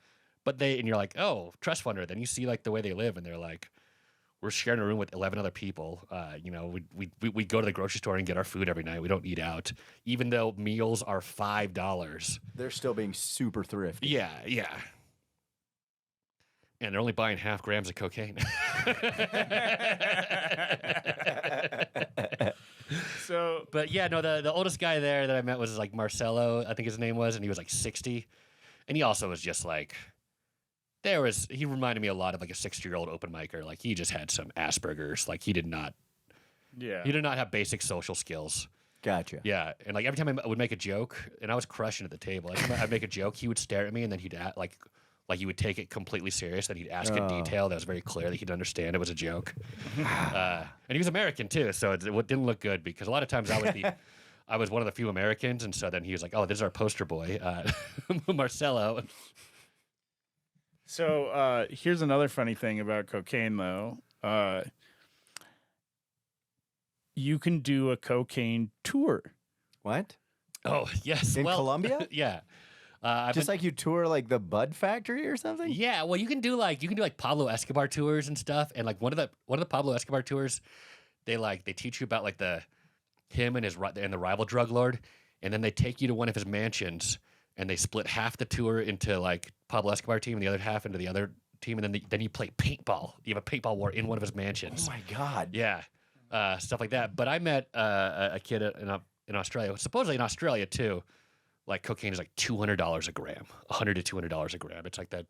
And you're like, oh, trust funder. Then you see like the way they live, and they're like, we're sharing a room with 11 other people. We go to the grocery store and get our food every night. We don't eat out, even though meals are $5. They're still being super thrifty. Yeah. And they're only buying 0.5 grams of cocaine. So, But yeah, no, the oldest guy there that I met was like Marcelo, I think his name was, and he was like 60. And he also was just like, he reminded me a lot of like a 60-year-old open micer. Like he just had some Asperger's. Like he did not have basic social skills. Gotcha. Yeah. And like every time I would make a joke, and I was crushing at the table, like I'd make a joke, he would stare at me, and then he'd act like Like he would take it completely serious, that he'd ask in detail that was very clear that he'd understand it was a joke. And he was American too, so it didn't look good because a lot of times I was one of the few Americans, and so then he was like, "Oh, this is our poster boy, Marcelo." So here's another funny thing about cocaine, though. You can do a cocaine tour. What? Oh yes, In Colombia? Yeah. Just like you tour like the Bud Factory or something? Yeah, well, you can do like Pablo Escobar tours and stuff, and like one of the Pablo Escobar tours, they teach you about like him and the rival drug lord, and then they take you to one of his mansions, and they split half the tour into like Pablo Escobar team and the other half into the other team, and then you play paintball. You have a paintball war in one of his mansions. Oh my God! Yeah, stuff like that. But I met a kid in Australia, supposedly in Australia too. Like cocaine is like $200 a gram, $100 to $200 a gram. It's like that.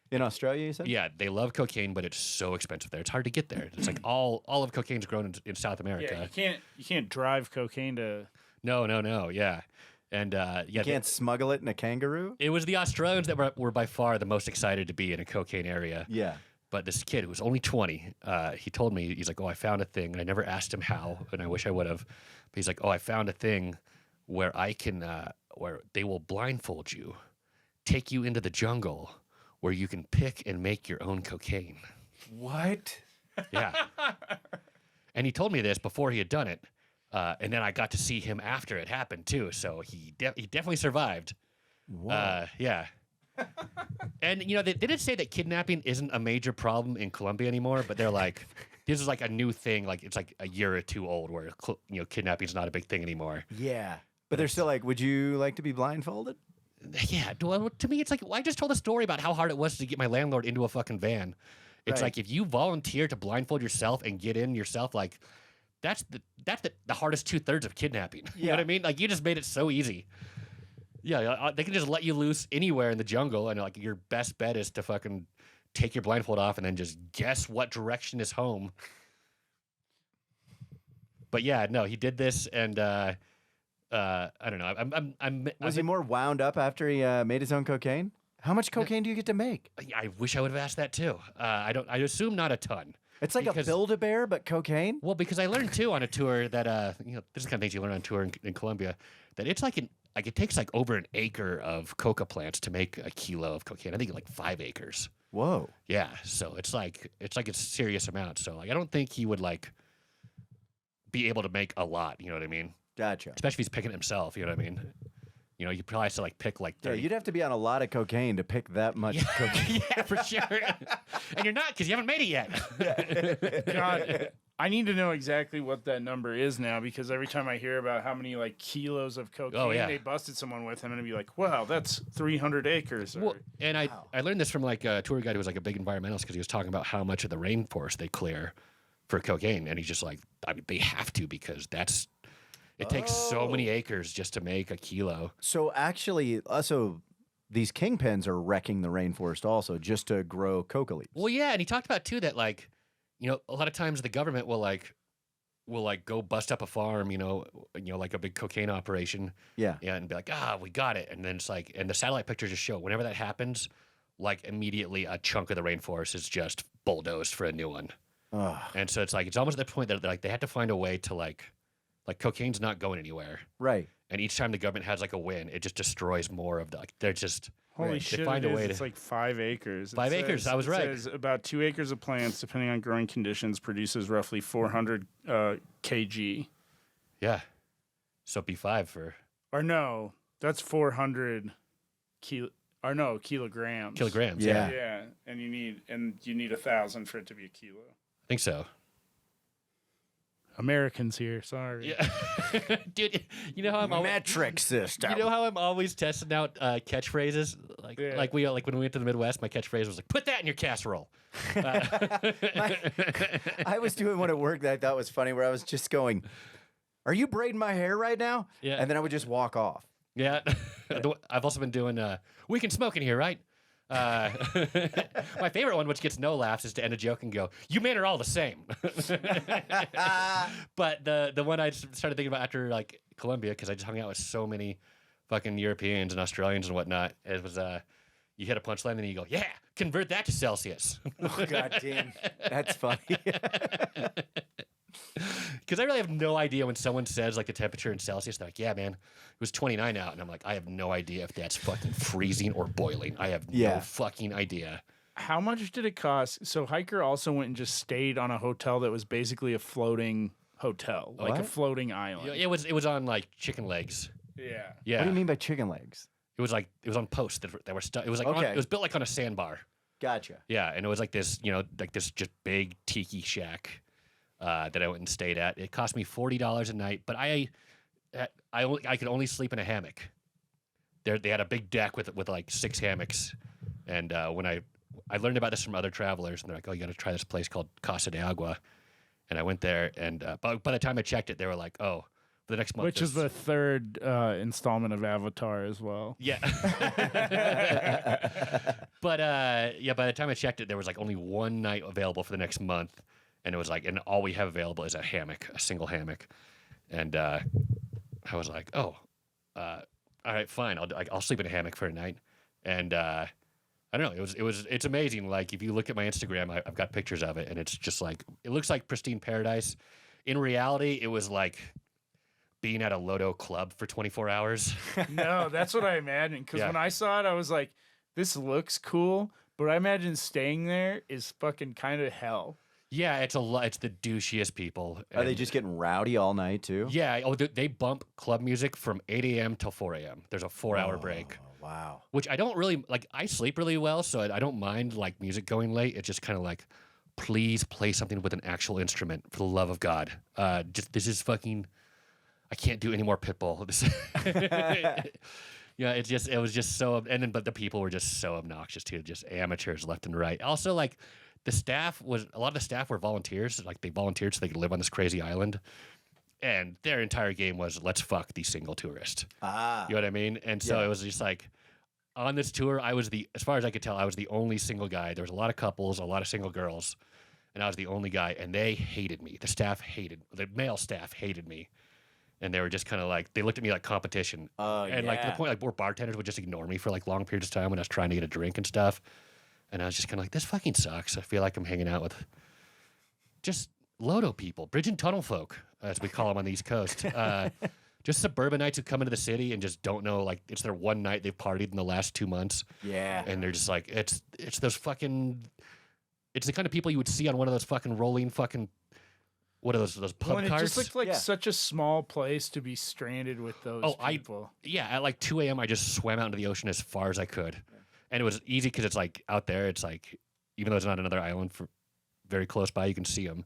In Australia, you said? Yeah, they love cocaine, but it's so expensive there. It's hard to get there. It's like all of cocaine's grown in South America. Yeah, you can't drive cocaine to. No. Yeah, and You can't smuggle it in a kangaroo? it was the Australians that were by far the most excited to be in a cocaine area. Yeah. But this kid who was only 20, he told me, he's like, "Oh, I found a thing." And I never asked him how, and I wish I would have. But he's like, "Oh, I found a thing where I can, where they will blindfold you, take you into the jungle, where you can pick and make your own cocaine." What? Yeah. And he told me this before he had done it, and then I got to see him after it happened too. So he definitely survived. Whoa. Yeah. And they didn't say that kidnapping isn't a major problem in Colombia anymore, but they're like, this is like a new thing. Like it's like a year or two old, where kidnapping's not a big thing anymore. Yeah. But they're still like, would you like to be blindfolded? Yeah. Well, to me, it's like, I just told a story about how hard it was to get my landlord into a fucking van. It's Right. like if you volunteer to blindfold yourself and get in yourself, like that's the hardest 2/3 of kidnapping. You know what I mean? Like you just made it so easy. Yeah, they can just let you loose anywhere in the jungle, and like your best bet is to fucking take your blindfold off and then just guess what direction is home. But yeah, no, he did this, and I don't know. Was he more wound up after he made his own cocaine? How much cocaine do you get to make? I wish I would have asked that too. I assume not a ton. It's like a Build-A-Bear, but cocaine? Well, because I learned too on a tour that this is the kind of things you learn on tour in Colombia, that it's like it takes like over an acre of coca plants to make a kilo of cocaine. I think like 5 acres. Whoa. Yeah, so it's like a serious amount. So like I don't think he would like be able to make a lot. You know what I mean? Gotcha. Especially if he's picking it himself. You know what I mean? You probably have to like pick like 30. Yeah, you'd have to be on a lot of cocaine to pick that much cocaine. Yeah, for sure. And you're not, because you haven't made it yet. God, I need to know exactly what that number is now, because every time I hear about how many like kilos of cocaine they busted someone with, I'm gonna be like, wow, that's 300 acres. Well, and I learned this from like a tour guide who was like a big environmentalist, because he was talking about how much of the rainforest they clear for cocaine, and he's just like, I mean, they have to, because it takes so many acres just to make a kilo. So actually, also, these kingpins are wrecking the rainforest also just to grow coca leaves. Well, yeah, and he talked about too that like, a lot of times the government will go bust up a farm, like a big cocaine operation. Yeah. Yeah, and be like, we got it. And then it's like, and the satellite pictures just show whenever that happens, like immediately a chunk of the rainforest is just bulldozed for a new one. Ugh. And so it's like, it's almost at the point that like they have to find a way to like cocaine's not going anywhere. Right. And each time the government has like a win, it just destroys more of the, like, they're just, holy they shit, find a way it's like 5 acres. 5 acres, I was right. It says about 2 acres of plants, depending on growing conditions, produces roughly 400 kg. Yeah. So it'd be 5 for... Or no, that's 400 kilograms. Kilograms, Yeah. Yeah, and you need 1,000 for it to be a kilo. I think so. Americans here, sorry. Yeah. Dude, you know how I'm Metric system. You know how I'm always testing out catchphrrases? Like when we went to the Midwest, my catchphrase was like, put that in your casserole. I was doing one at work that I thought was funny, where I was just going, "Are you braiding my hair right now?" Yeah. And then I would just walk off. Yeah. I've also been doing, we can smoke in here, right? My favorite one, which gets no laughs, is to end a joke and go, "You men are all the same." But the one I started thinking about after like Colombia, because I just hung out with so many fucking Europeans and Australians and whatnot, it was you hit a punchline, and then you go, yeah, convert that to Celsius. Oh, God damn. That's funny. Because I really have no idea when someone says like the temperature in Celsius. They're like, yeah, man, it was 29 out. And I'm like, I have no idea if that's fucking freezing or boiling. I have no fucking idea. How much did it cost? So Hiker also went and just stayed on a hotel that was basically a floating hotel, like a floating island. It was on like chicken legs. Yeah. Yeah. What do you mean by chicken legs? It was on posts that were stuck. It was like it was built like on a sandbar. Gotcha. Yeah, and it was like this, like this just big tiki shack that I went and stayed at. It cost me $40 a night, but I could only sleep in a hammock. They had a big deck with like 6 hammocks, and when I learned about this from other travelers, and they're like, "Oh, you got to try this place called Casa de Agua," and I went there, and by the time I checked it, they were like, "Oh, for the next month," which is the third installment of Avatar as well. Yeah. But by the time I checked it, there was like only one night available for the next month. And it was like, and all we have available is a hammock, a single hammock. And I was like, oh, all right, fine. I'll sleep in a hammock for a night. And I don't know. It's amazing. Like if you look at my Instagram, I've got pictures of it, and it's just like, it looks like pristine paradise. In reality, it was like being at a Lodo club for 24 hours. No, that's what I imagined. Because when I saw it, I was like, this looks cool. But I imagine staying there is fucking kind of hell. Yeah, it's the douchiest people. Are they just getting rowdy all night too? Yeah. Oh, they bump club music from 8 a.m. till 4 a.m. There's a 4-hour break. Wow. Which I don't really like. I sleep really well, so I don't mind like music going late. It's just kind of like, please play something with an actual instrument for the love of God. This is fucking. I can't do any more Pitbull. Yeah, it was just so, but the people were just so obnoxious too, just amateurs left and right. Also, like a lot of the staff were volunteers, like they volunteered so they could live on this crazy island, and their entire game was let's fuck the single tourist. You know what I mean? And so it was just like on this tour, as far as I could tell, I was the only single guy. There was a lot of couples, a lot of single girls, and I was the only guy, and they hated me. The male staff hated me. And they were just kind of like, they looked at me like competition. And like to the point, like more bartenders would just ignore me for like long periods of time when I was trying to get a drink and stuff. And I was just kind of like, this fucking sucks. I feel like I'm hanging out with just Lodo people, bridge and tunnel folk, as we call them on the East Coast. Just suburbanites who come into the city and just don't know, like it's their one night they've partied in the last 2 months. Yeah. And they're just like, it's those fucking, it's the kind of people you would see on one of those fucking rolling fucking, what are those pub It carts? just looked like such a small place to be stranded with those people. At like 2 a.m. I just swam out into the ocean as far as I could. And it was easy because it's like out there, it's like, even though it's not another island very close by, you can see them.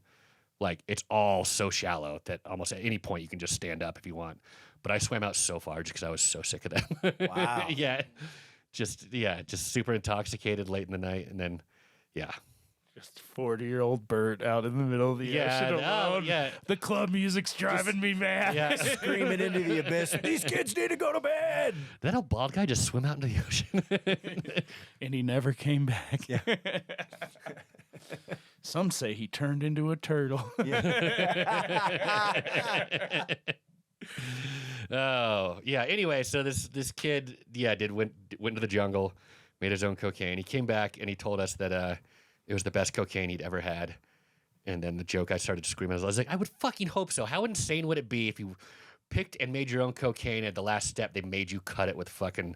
Like it's all so shallow that almost at any point you can just stand up if you want. But I swam out so far just because I was so sick of them. Wow. Just super intoxicated late in the night. And then, Just 40-year-old Bert out in the middle of the ocean alone. The club music's driving me mad. Yeah. Screaming into the abyss. These kids need to go to bed. That old bald guy just swim out into the ocean. And he never came back. Yeah. Some say he turned into a turtle. Oh, yeah. Anyway, so this kid, went into the jungle, made his own cocaine. He came back and he told us that it was the best cocaine he'd ever had. And then the joke I started screaming, I was like, I would fucking hope so. How insane would it be if you picked and made your own cocaine at the last step, they made you cut it with fucking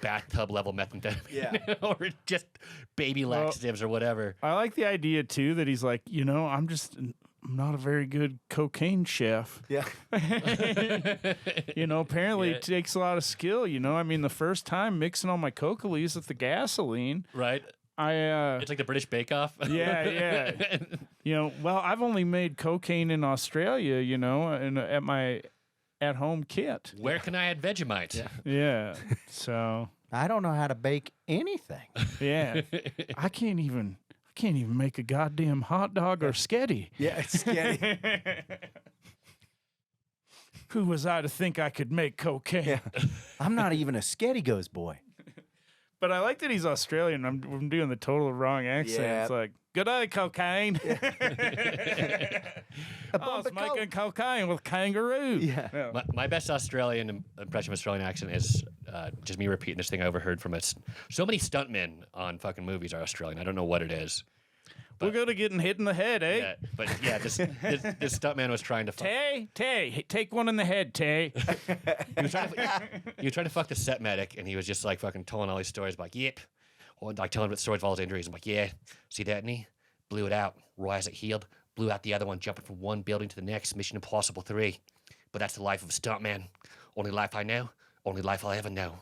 bathtub level methamphetamine or just baby laxatives or whatever. I like the idea too that he's like, I'm not a very good cocaine chef. Yeah. Apparently it takes a lot of skill, I mean, the first time mixing all my coca leaves with the gasoline. Right. It's like the British Bake Off. Yeah. Well, I've only made cocaine in Australia, and at my at-home kit. Where can I add Vegemite? Yeah. So I don't know how to bake anything. Yeah. I can't even make a goddamn hot dog or sketty. Yeah, it's sketty. Who was I to think I could make cocaine? Yeah. I'm not even a sketty goes boy. But I like that he's Australian. I'm doing the total wrong accent. Yeah. It's like, good day, cocaine. Oh, smoking cocaine with kangaroo. Yeah. My best Australian impression of Australian accent is just me repeating this thing I overheard from us. So many stuntmen on fucking movies are Australian. I don't know what it is. We're going to getting hit in the head, eh? Yeah, but yeah, this stuntman was trying to fuck. Tay, take one in the head, Tay. He was trying to fuck the set medic, and he was just like fucking telling all these stories. Like, yep. Or like telling him the stories of all his injuries. I'm like, yeah, see that knee? Blew it out. Right as it healed. Blew out the other one, jumping from one building to the next. Mission Impossible 3. But that's the life of a stuntman. Only life I know. Only life I'll ever know.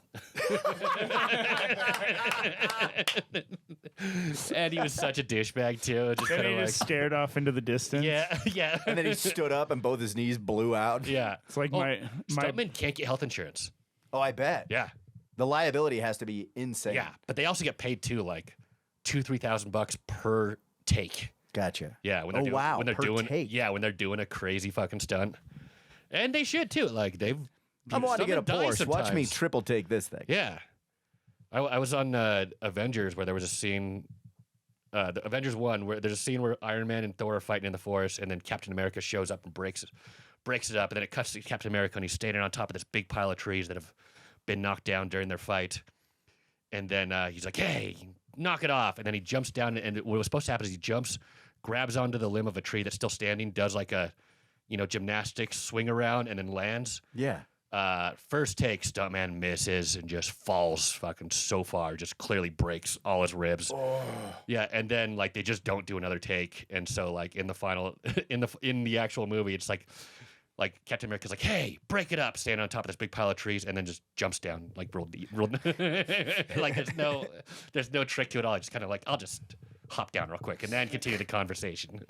And he was such a douchebag too. Just And kind he of just stared off into the distance. yeah. And then he stood up and both his knees blew out. Yeah. It's like my stuntmen can't get health insurance. Oh, I bet. Yeah. The liability has to be insane. Yeah. But they also get paid too, like $2,000-3,000 per take. Gotcha. Yeah. When they're when they're per doing take. when they're doing a crazy fucking stunt. And they should too. Like they've I'm wanting to get a stuntmen die Porsche. Watch me sometimes. triple take this thing. Yeah. I was on Avengers where there was a scene, the Avengers 1, where there's a scene where Iron Man and Thor are fighting in the forest, and then Captain America shows up and breaks it up, and then it cuts to Captain America, and he's standing on top of this big pile of trees that have been knocked down during their fight. And then he's like, hey, knock it off. And then he jumps down, and what was supposed to happen is he jumps, grabs onto the limb of a tree that's still standing, does like a, gymnastics swing around, and then lands. Yeah. First take, stuntman misses and just falls fucking so far, just clearly breaks all his ribs. Oh. Yeah, and then like they just don't do another take, and so like in the final, in the actual movie, it's like Captain America's like, hey, break it up, stand on top of this big pile of trees, and then just jumps down like real like there's no trick to it all. It's just kind of like I'll just hop down real quick and then continue the conversation.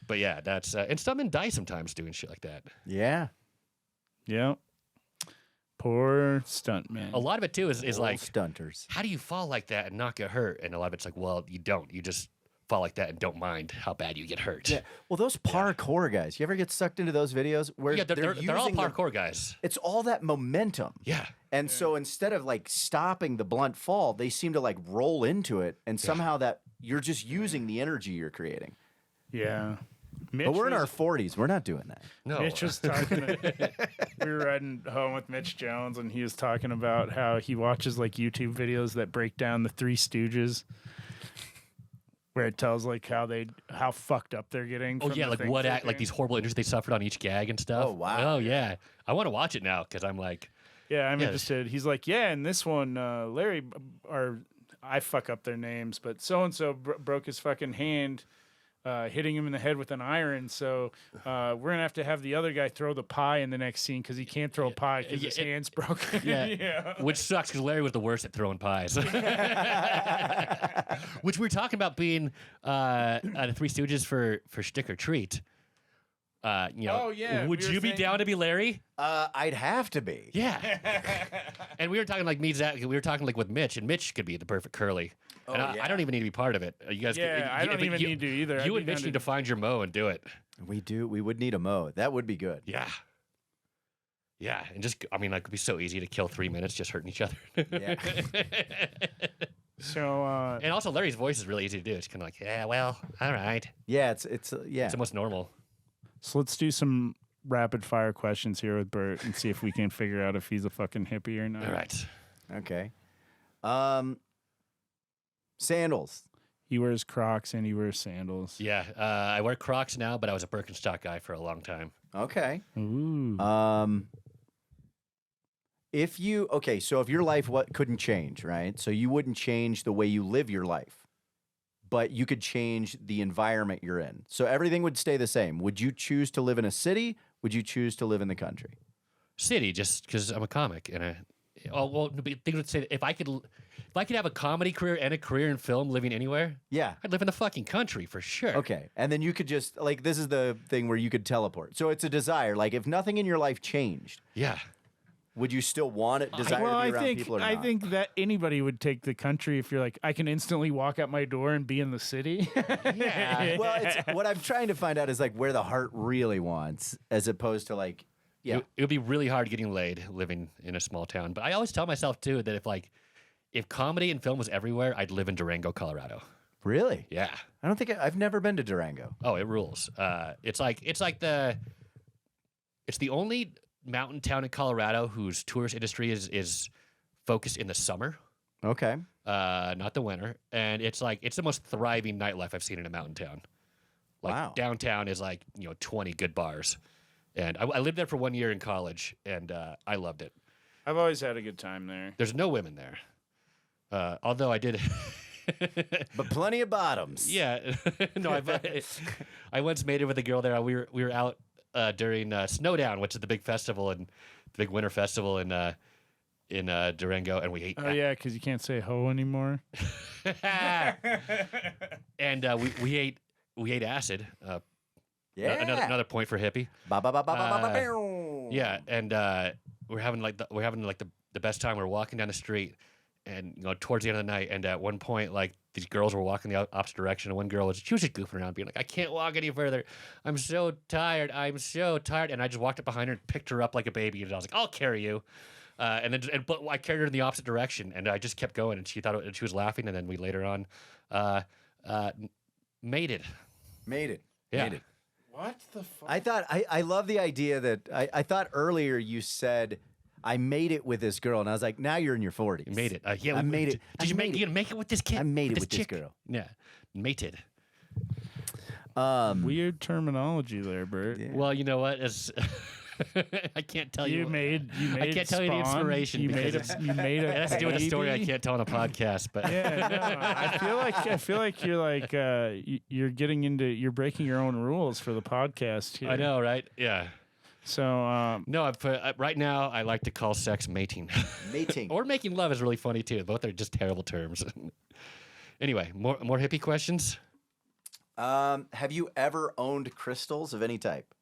But yeah, that's and stuntmen die sometimes doing shit like that. Yeah. Yeah. Poor stuntman. A lot of it too is like stunters. how do you fall like that and not get hurt? And a lot of it's like, well, you don't. You just fall like that and don't mind how bad you get hurt. Yeah. Well, those parkour guys, you ever get sucked into those videos where Yeah, they're all using parkour guys. It's all that momentum. Yeah. And so instead of like stopping the blunt fall, they seem to like roll into it, and somehow that you're just using the energy you're creating. Yeah. Mitch But we're in was- our 40s. We're not doing that. No. Mitch was talking. We were riding home with Mitch Jones, and he was talking about how he watches like YouTube videos that break down the Three Stooges, where it tells like how fucked up they're getting. Oh from yeah, the like things what they're like doing. these horrible injuries they suffered on each gag and stuff. Oh, wow. Oh yeah. I want to watch it now because I'm like, Yeah, I'm Yeah. interested. He's like, yeah, and this one, Larry, or I fuck up their names, but so and so broke his fucking hand. Hitting him in the head with an iron, so we're gonna have to have the other guy throw the pie in the next scene because he can't throw a pie because his hand's broken. yeah. Which sucks because Larry was the worst at throwing pies. Which we were talking about being the Three Stooges for Stick or Treat. Oh, yeah, Would we were you be saying- down to be Larry? I'd have to be. Yeah. And we were talking like me, Zach. We were talking like with Mitch, and Mitch could be the perfect curly. And I don't even need to be part of it. You guys, I don't even need to either. I'd You be and Mitch down need to find your mo and do it. We would need a mo. That would be good. Yeah. Yeah, and just I mean, like, it'd be so easy to kill 3 minutes just hurting each other. Yeah. So, And also, Larry's voice is really easy to do. It's kind of like, yeah, well, all right. Yeah, yeah. It's almost normal. so let's do some rapid fire questions here with Bert and see if we can figure out if he's a fucking hippie or not. All right. Okay. Sandals. He wears Crocs and he wears sandals. Yeah, I wear Crocs now, but I was a Birkenstock guy for a long time. Okay. Ooh. So if your life couldn't change, right? So you wouldn't change the way you live your life, but you could change the environment you're in. So everything would stay the same. Would you choose to live in a city? Would you choose to live in the country? City, just because I'm a comic, and things would say if I could have a comedy career and a career in film, living anywhere, Yeah. I'd live in the fucking country for sure. Okay. And then you could just like this is the thing where you could teleport. So it's a desire. Like if nothing in your life changed, Yeah. would you still want it? Desire well, to be I around think people or I not? think that anybody would take the country if you're like, I can instantly walk out my door and be in the city. Yeah. Well, it's, what I'm trying to find out is like where the heart really wants, as opposed to like, yeah, It would be really hard getting laid living in a small town. But I always tell myself too that if comedy and film was everywhere, I'd live in Durango, Colorado. Really? Yeah. I don't think I've never been to Durango. Oh, it rules. It's the only mountain town in Colorado whose tourist industry is focused in the summer, Okay. not the winter. And it's the most thriving nightlife I've seen in a mountain town. Like Wow. downtown is 20 good bars. And I lived there for 1 year in college, and I loved it. I've always had a good time there. There's no women there. Although I did. But plenty of bottoms. Yeah. No, I once mated with a girl there. We were out during Snowdown, which is the big festival and the big winter festival in Durango, and we ate. Oh yeah, because you can't say ho anymore. And we ate acid. Yeah. Another point for Hippie. Ba, ba, ba, ba, ba, ba, ba. Yeah, and we're having the best time. We're walking down the street, and towards the end of the night, and at one point, like these girls were walking the opposite direction, and one girl was just goofing around, being like, "I can't walk any further. I'm so tired. I'm so tired." And I just walked up behind her and picked her up like a baby, and I was like, "I'll carry you." But I carried her in the opposite direction, and I just kept going, and she was laughing, and then we later on mated. Made it. Yeah. Made it. What the fuck? I love the idea that I thought earlier you said I made it with this girl, and I was like, now you're in your 40s. You made it. Yeah, I made it. You gonna make it with this kid? I made it with this chick? girl. Yeah, mated. Weird terminology there, Bert. Yeah. Well, you know what? I can't tell you. I can't tell you the inspiration. You made because you made it has to do with a story I baby? can't tell on a podcast. But Yeah, no, I feel like you're like you're breaking your own rules for the podcast here. I know, right? Yeah. So No, right now I like to call sex mating. Mating. Or making love is really funny too. Both are just terrible terms. Anyway, more hippie questions. Have you ever owned crystals of any type?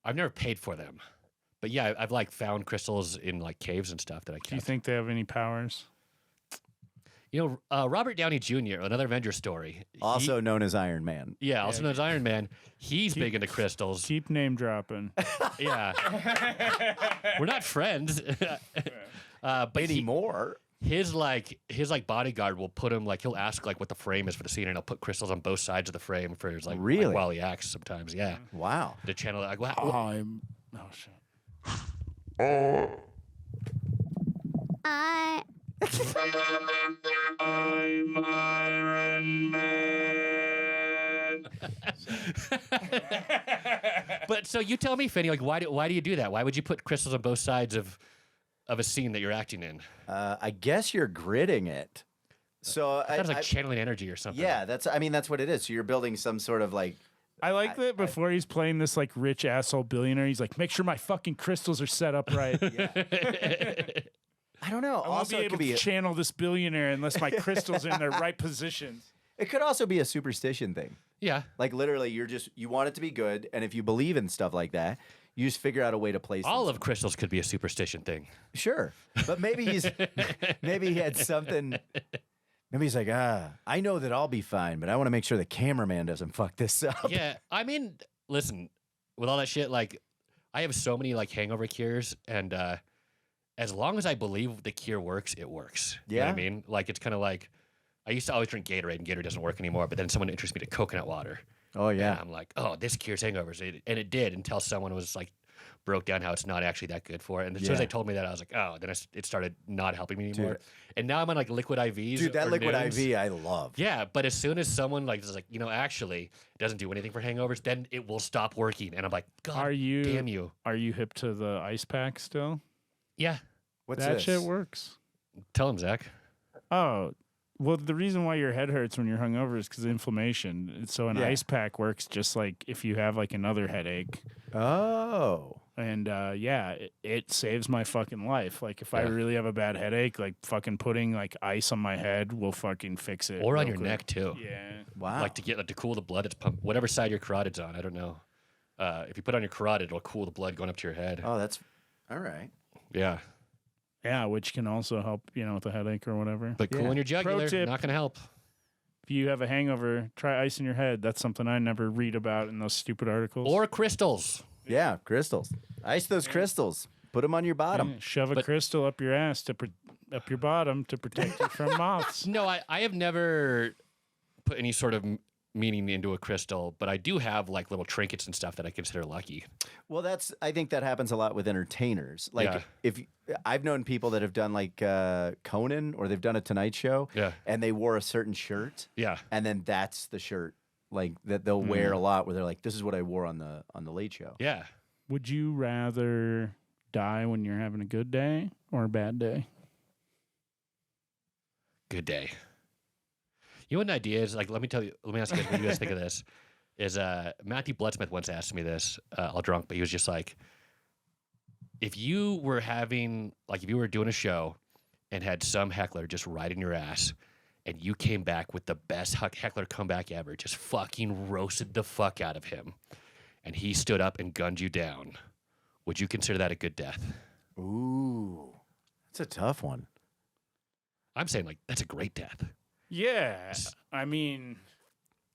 I've never paid for them, but yeah, I've found crystals in caves and stuff that I kept. do you think they have any powers? Robert Downey Jr., another Avenger story. Also known as Iron Man. Yeah, also known as Iron Man. He's big into crystals. Keep name dropping. Yeah. We're not friends. But Anymore. his bodyguard will put him he'll ask what the frame is for the scene, and he'll put crystals on both sides of the frame for his Really? while he acts sometimes. Yeah. Wow. To channel it. Oh shit. I'm Iron Man. But so you tell me, Finney, why do you do that? Why would you put crystals on both sides of a scene that you're acting in? I guess you're gridding it. So That's channeling energy or something. yeah, that's what it is. So you're building some sort of I like that before he's playing this rich asshole billionaire, he's like, make sure my fucking crystals are set up right. I don't know. I won't Also, be it able could be to channel this billionaire unless my crystals are in their right positions. it could also be a superstition thing. Yeah. Like literally, you want it to be good, and if you believe in stuff like that, you just figure out a way to place them. All of crystals could be a superstition thing. Sure, but maybe maybe he had something. Maybe he's like, I know that I'll be fine, but I want to make sure the cameraman doesn't fuck this up. Yeah. I mean, listen, with all that shit, I have so many hangover cures, and as long as I believe the cure works, it works. You know what I Yeah. mean? It's kind of I used to always drink Gatorade, and Gatorade doesn't work anymore, but then someone introduced me to coconut water. Oh And yeah. I'm like, oh, this cures hangovers. And it did, until someone was broke down how it's not actually that good for it. And as soon as Yeah. they told me that, I was like, oh, then it started not helping me anymore. Dude. And now I'm on liquid IVs. Dude, that or liquid Nudes. IV I love. Yeah, but as soon as someone is actually it doesn't do anything for hangovers, then it will stop working. And I'm like, God damn you. Are you hip to the ice pack still? Yeah. What's that this? shit works. Tell him, Zach. Oh, well, the reason why your head hurts when you're hungover is because of inflammation. So an Yeah. ice pack works just like if you have another headache. Oh. And it saves my fucking life. If I Yeah. really have a bad headache, fucking putting ice on my head will fucking fix it. Or on real your quick. neck, too. Yeah. Wow. To cool the blood, it's pumped. Whatever side your carotid's on, I don't know. If you put it on your carotid, it'll cool the blood going up to your head. Oh, that's all right. Yeah. Yeah, which can also help, with a headache or whatever. But Yeah. cooling your Pro jugular, tip. not going to help. If you have a hangover, try ice in your head. That's something I never read about in those stupid articles. Or crystals. Yeah, crystals. Ice those crystals. Put them on your bottom. Yeah, shove a But- crystal up your ass up your bottom to protect you from moths. No, I have never put any sort of meaning into a crystal, but I do have like little trinkets and stuff that I consider lucky. Well, I think that happens a lot with entertainers. Like I've known people that have done like Conan or they've done a Tonight Show, and they wore a certain shirt, and then that's the shirt like that they'll wear a lot, where they're like, "This is what I wore on the Late Show." Yeah. Would you rather die when you're having a good day or a bad day? Good day. You know what an idea is? Like, let me ask you guys what you guys think of this. Is Matthew Bloodsmith once asked me this, all drunk, but he was just like, if you were doing a show and had some heckler just right in your ass, and you came back with the best heckler comeback ever, just fucking roasted the fuck out of him, and he stood up and gunned you down, would you consider that a good death? Ooh, that's a tough one. I'm saying, like, that's a great death. Yeah. I mean,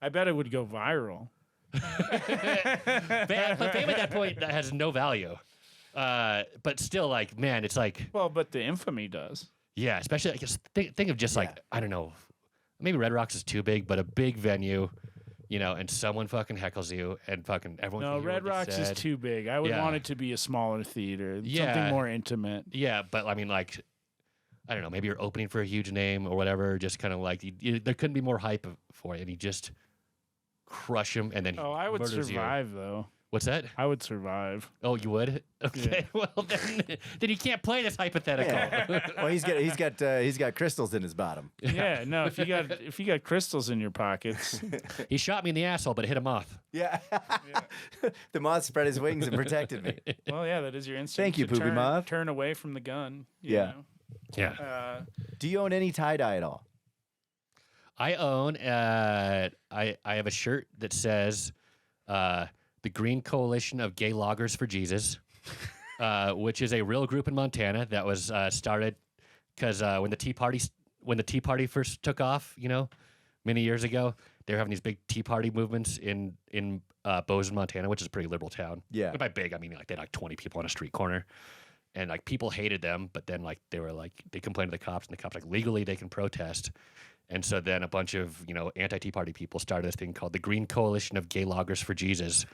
I bet it would go viral. But fame at that point that has no value. But still, like, man, it's like... Well, but the infamy does. Yeah, especially, I guess, think of just like, I don't know, maybe Red Rocks is too big, but a big venue, you know, and someone fucking heckles you and fucking everyone No, can hear Red what you Rocks is said. too big. I would want it to be a smaller theater. Something more intimate. Yeah, but I mean, like, I don't know, maybe you're opening for a huge name or whatever, just kind of like, there couldn't be more hype for it, and you just crush him, and then I would murders survive, you. though. What's that? I would survive. Oh, you would? Okay, well, then you can't play this hypothetical. Yeah. Well, he's got crystals in his bottom. Yeah, no, if you got crystals in your pockets. He shot me in the asshole, but it hit a moth. Yeah. The moth spread his wings and protected me. Well, yeah, that is your instinct. Thank you, to Poopy Moth. Turn away from the gun. You Yeah. know? Yeah. Do you own any tie-dye at all? I own, I have a shirt that says, the Green Coalition of Gay Loggers for Jesus, which is a real group in Montana that was started because when the Tea Party first took off, you know, many years ago, they were having these big Tea Party movements in Bozeman, Montana, which is a pretty liberal town. Yeah. And by big, I mean like they had like 20 people on a street corner, and like people hated them, but then like they complained to the cops, and the cops like legally they can protest. And so then a bunch of, you know, anti-Tea Party people started this thing called the Green Coalition of Gay Loggers for Jesus.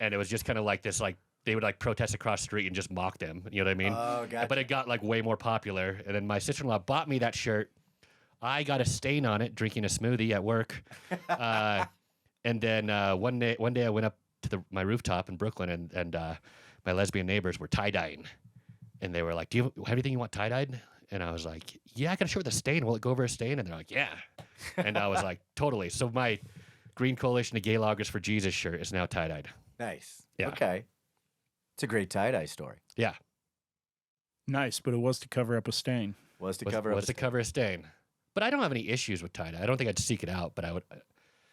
And it was just kind of like this, like, they would, like, protest across the street and just mock them. You know what I mean? Oh, gotcha. But it got, like, way more popular. And then my sister-in-law bought me that shirt. I got a stain on it drinking a smoothie at work. And then one day I went up to my rooftop in Brooklyn, and my lesbian neighbors were tie-dyeing. And they were like, do you have anything you want tie-dyed? And I was like, yeah, I got a shirt with a stain. Will it go over a stain? And they're like, yeah. And I was like, totally. So my Green Coalition of Gay Loggers for Jesus shirt is now tie-dyed. Nice. Yeah. Okay. It's a great tie-dye story. Yeah. Nice, but it was to cover up a stain. Was to cover a stain. But I don't have any issues with tie-dye. I don't think I'd seek it out, but I would.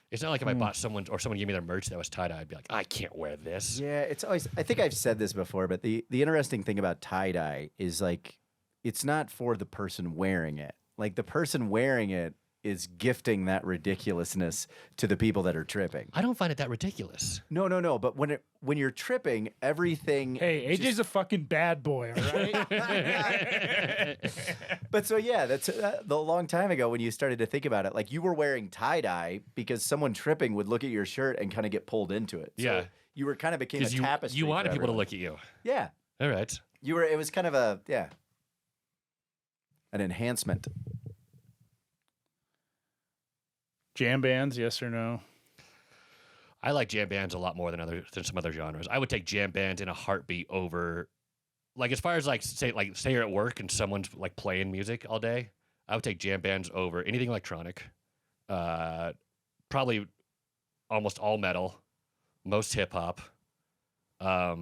It's not like if I bought someone gave me their merch that was tie-dye, I'd be like, I can't wear this. Yeah, it's always, I think I've said this before, but the interesting thing about tie-dye is like, it's not for the person wearing it. Like the person wearing it is gifting that ridiculousness to the people that are tripping. I don't find it that ridiculous. No. But when you're tripping, everything. Hey, AJ's a fucking bad boy, all right? But so yeah, that's the long time ago when you started to think about it. Like you were wearing tie-dye because someone tripping would look at your shirt and kind of get pulled into it. So Yeah. you were kind of became a tapestry. You wanted for people to everyone. look at you. Yeah. All right. It was kind of an enhancement. Jam bands, yes or no? I like jam bands a lot more than some other genres. I would take jam bands in a heartbeat over, like as far as like say you're at work and someone's like playing music all day. I would take jam bands over anything electronic. Probably almost all metal, most hip hop. Yeah,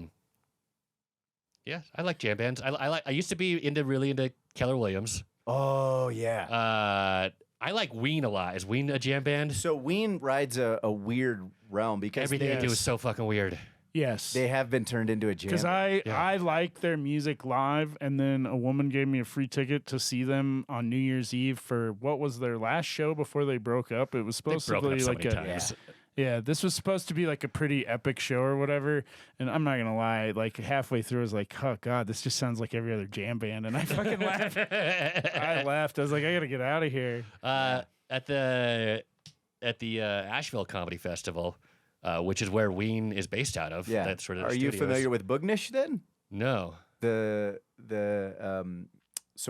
I like jam bands. I used to be really into Keller Williams. Oh yeah. I like Ween a lot. Is Ween a jam band? So Ween rides a weird realm because Everything they do is so fucking weird. Yes. they have been turned into a jam. Because I like their music live, and then a woman gave me a free ticket to see them on New Year's Eve for what was their last show before they broke up. It was supposed to be like this was supposed to be like a pretty epic show or whatever. And I'm not gonna lie, like halfway through, I was like, oh god, this just sounds like every other jam band, and I fucking laughed. I laughed. I was like, I gotta get out of here. At the at the Asheville Comedy Festival, which is where Ween is based out of. Yeah. That's sort of Are you familiar with Boognish then? No. So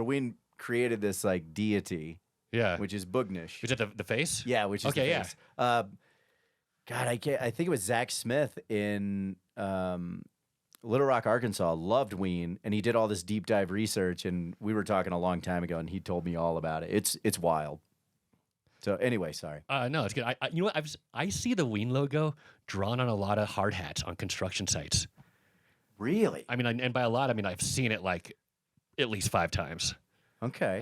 Ween created this like deity, Yeah. which is Boognish. Is it the face? Yeah, which is Okay, the yeah. face. God, I think it was Zach Smith in Little Rock, Arkansas, loved Ween, and he did all this deep dive research. And we were talking a long time ago, and he told me all about it. It's wild. So anyway, sorry. No, it's good. You know what? I see the Ween logo drawn on a lot of hard hats on construction sites. Really? I mean, and by a lot, I mean I've seen it like at least 5 times. Okay.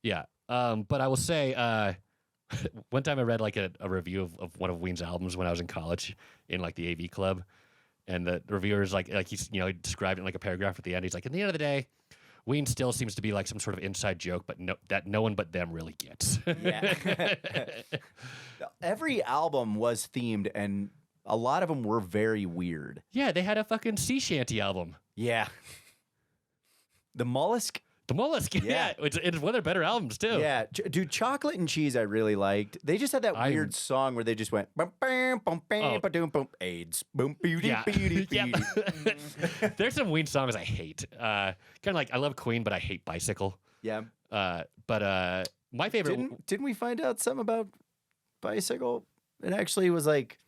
Yeah. But I will say, one time I read like a review of one of Ween's albums when I was in college in like the AV club, and the reviewer is like he's he described it in like a paragraph at the end. He's like, at the end of the day, Ween still seems to be like some sort of inside joke, but that no one but them really gets. Yeah. Every album was themed, and a lot of them were very weird. Yeah, they had a fucking sea shanty album. Yeah. The Mollusk? The Mollusk, yeah. It's one of their better albums, too. Yeah. Dude, Chocolate and Cheese I really liked. They just had that weird song where they just went, bum, bam, bum, bam, ba-doom, bum, AIDS, boom, beauty, Yeah. beauty, Yep. beauty. There's some Ween songs I hate. Kind of like, I love Queen, but I hate Bicycle. Yeah. But my favorite... Didn't we find out something about Bicycle? It actually was like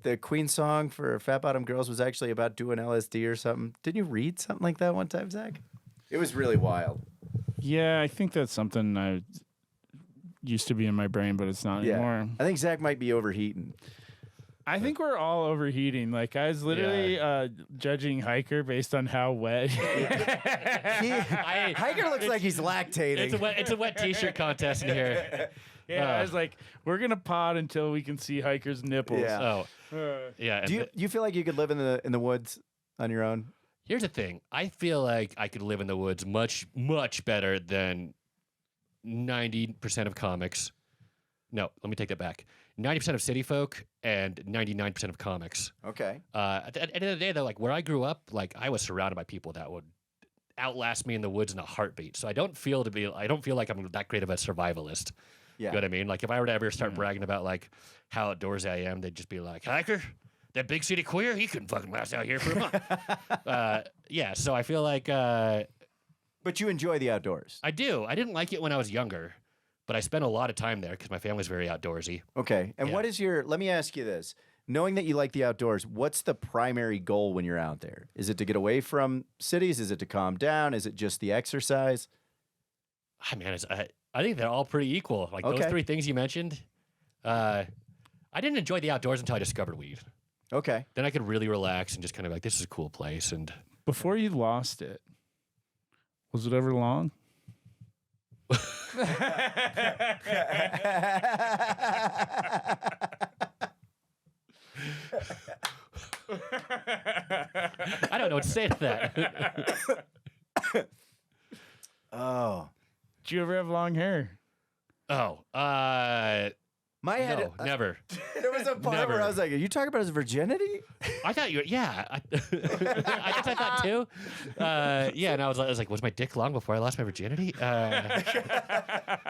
the Queen song for Fat Bottom Girls was actually about doing LSD or something. Didn't you read something like that one time, Zach? It was really wild. Yeah, I think that's something I used to be in my brain, but it's not anymore. I think Zach might be overheating. I think we're all overheating. Like I was literally judging Hiker based on how wet. Hiker looks like he's lactating. It's a wet T-shirt contest in here. I was like, we're gonna pod until we can see Hiker's nipples. Yeah. Yeah. Do you feel like you could live in the woods on your own? Here's the thing. I feel like I could live in the woods much, much better than 90% of comics. No, let me take that back. 90% of city folk and 99% of comics. Okay. At the end of the day, though, like where I grew up, like I was surrounded by people that would outlast me in the woods in a heartbeat. So I don't feel like I'm that great of a survivalist. Yeah. You know what I mean? Like if I were to ever start bragging about like how outdoorsy I am, they'd just be like, Hiker, that big city queer, he couldn't fucking last out here for a month. Yeah, so I feel like... but you enjoy the outdoors. I do. I didn't like it when I was younger, but I spent a lot of time there because my family's very outdoorsy. Okay. And Yeah. what is let me ask you this. Knowing that you like the outdoors, what's the primary goal when you're out there? Is it to get away from cities? Is it to calm down? Is it just the exercise? Man, I think they're all pretty equal. Like those 3 things you mentioned. I didn't enjoy the outdoors until I discovered weed. Okay. Then I could really relax and just kind of like, this is a cool place. And Before you lost it, was it ever long? I don't know what to say to that. Oh. Did you ever have long hair? My head. No, never. There was a part where I was like, "Are you talking about his virginity?" I thought you were, yeah. I guess I thought too. Yeah, and I was like, was my dick long before I lost my virginity? It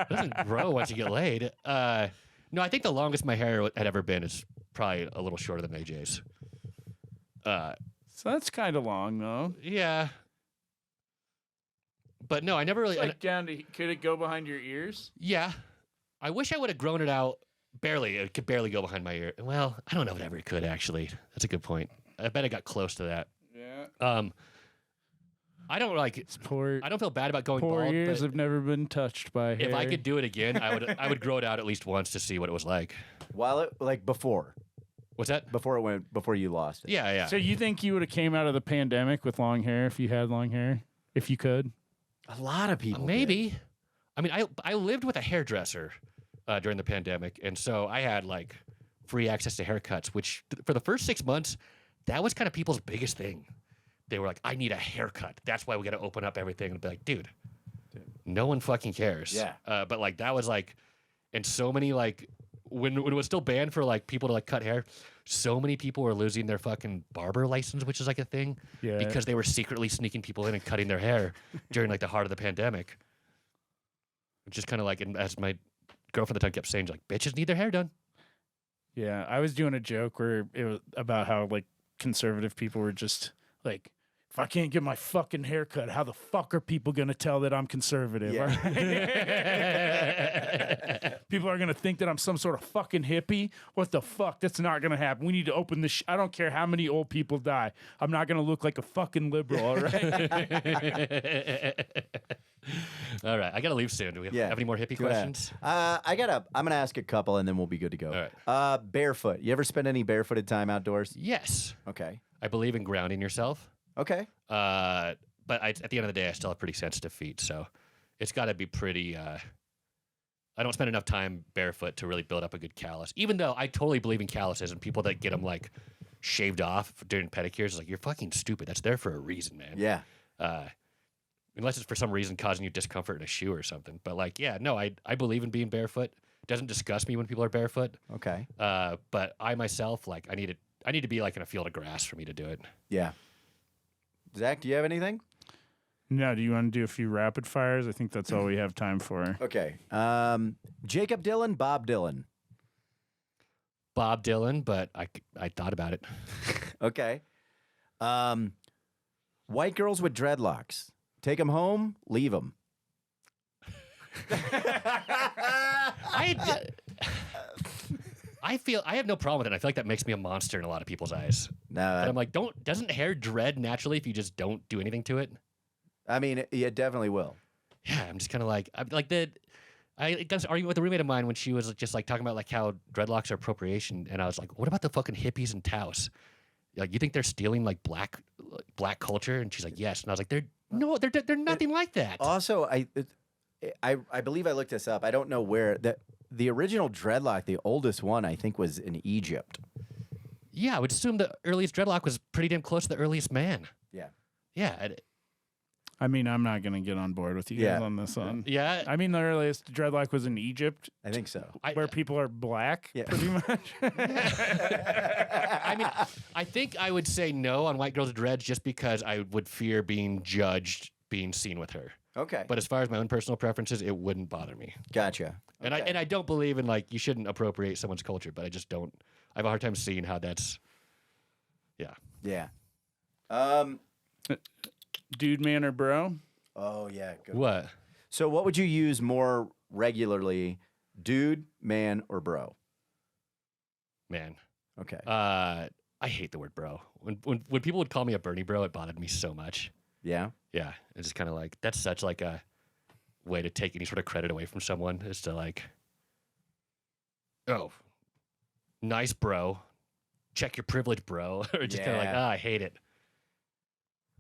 doesn't grow once you get laid. No, I think the longest my hair had ever been is probably a little shorter than AJ's. So that's kind of long, though. Yeah. But no, I never really... It's like down to, could it go behind your ears? Yeah. I wish I would have grown it out. Barely. It could barely go behind my ear. Well, I don't know if it ever could, actually. That's a good point. I bet I got close to that. Yeah. I don't like... I don't feel bad about going Poor bald. ears But have never been touched by hair. if I could do it again, I would grow it out at least once to see what it was like. While it before What's that? you lost it. Yeah, yeah. So you think you would have came out of the pandemic with long hair if you had long hair? If you could? A lot of people. Maybe. I mean, I lived with a hairdresser during the pandemic, and so I had like free access to haircuts, which for the first 6 months, that was kind of people's biggest thing. They were like, I need a haircut. That's why we got to open up everything. And be like, dude, no one fucking cares. Yeah. But like that was like, and so many like when it was still banned for like people to like cut hair, so many people were losing their fucking barber license, which is like a thing, Yeah. because they were secretly sneaking people in and cutting their hair during like the heart of the pandemic. Just kind of like as my girlfriend at the time kept saying, like, bitches need their hair done. Yeah, I was doing a joke where it was about how like conservative people were just like, if I can't get my fucking hair cut, how the fuck are people gonna tell that I'm conservative? Yeah. People are gonna think that I'm some sort of fucking hippie. What the fuck? That's not gonna happen. We need to open this. I don't care how many old people die. I'm not gonna look like a fucking liberal. All right. All right, I gotta leave soon. Do we Yeah. have any more hippie Go ahead. questions? I'm gonna ask a couple, and then we'll be good to go. All right. Barefoot. You ever spend any barefooted time outdoors? Yes. Okay. I believe in grounding yourself. Okay. But at the end of the day, I still have pretty sensitive feet, so it's got to be pretty. I don't spend enough time barefoot to really build up a good callus. Even though I totally believe in calluses and people that get them like shaved off during pedicures, it's like you're fucking stupid. That's there for a reason, man. Yeah. Unless it's for some reason causing you discomfort in a shoe or something. But like, yeah, no, I believe in being barefoot. It doesn't disgust me when people are barefoot. Okay. But I myself, like, I need to be like in a field of grass for me to do it. Yeah. Zach, do you have anything? No, do you want to do a few rapid fires? I think that's all we have time for. Okay. Jacob Dylan, Bob Dylan. Bob Dylan, but I thought about it. Okay. White girls with dreadlocks. Take them home, leave them. I feel I have no problem with it. I feel like that makes me a monster in a lot of people's eyes. No, But I'm like, doesn't hair dread naturally if you just don't do anything to it? I mean, it definitely will. Yeah, I'm just kind of like, I got this argument with a roommate of mine when she was just like talking about like how dreadlocks are appropriation, and I was like, what about the fucking hippies in Taos? Like, you think they're stealing like black culture? And she's like, yes. And I was like, they're nothing like that. Also, I believe I looked this up. I don't know where the original dreadlock, the oldest one, I think, was in Egypt. Yeah, I would assume the earliest dreadlock was pretty damn close to the earliest man. Yeah. I mean, I'm not going to get on board with you guys on this one. Yeah. I mean, the earliest dreadlock was in Egypt, I think so. where people are black, Yeah. pretty much. I mean, I think I would say no on white girls with dreads just because I would fear being judged, being seen with her. Okay. But as far as my own personal preferences, it wouldn't bother me. Gotcha. And Okay. I don't believe in like you shouldn't appropriate someone's culture, but I just don't. I have a hard time seeing how that's. Yeah. Yeah. Dude, man, or bro? Oh, yeah. Good. What? So what would you use more regularly, dude, man, or bro? Man. Okay. I hate the word bro. When people would call me a Bernie bro, it bothered me so much. Yeah. Yeah, it's just kind of like that's such like a way to take any sort of credit away from someone is to like, oh, nice bro, check your privilege, bro, or just kind of like, Yeah. I hate it.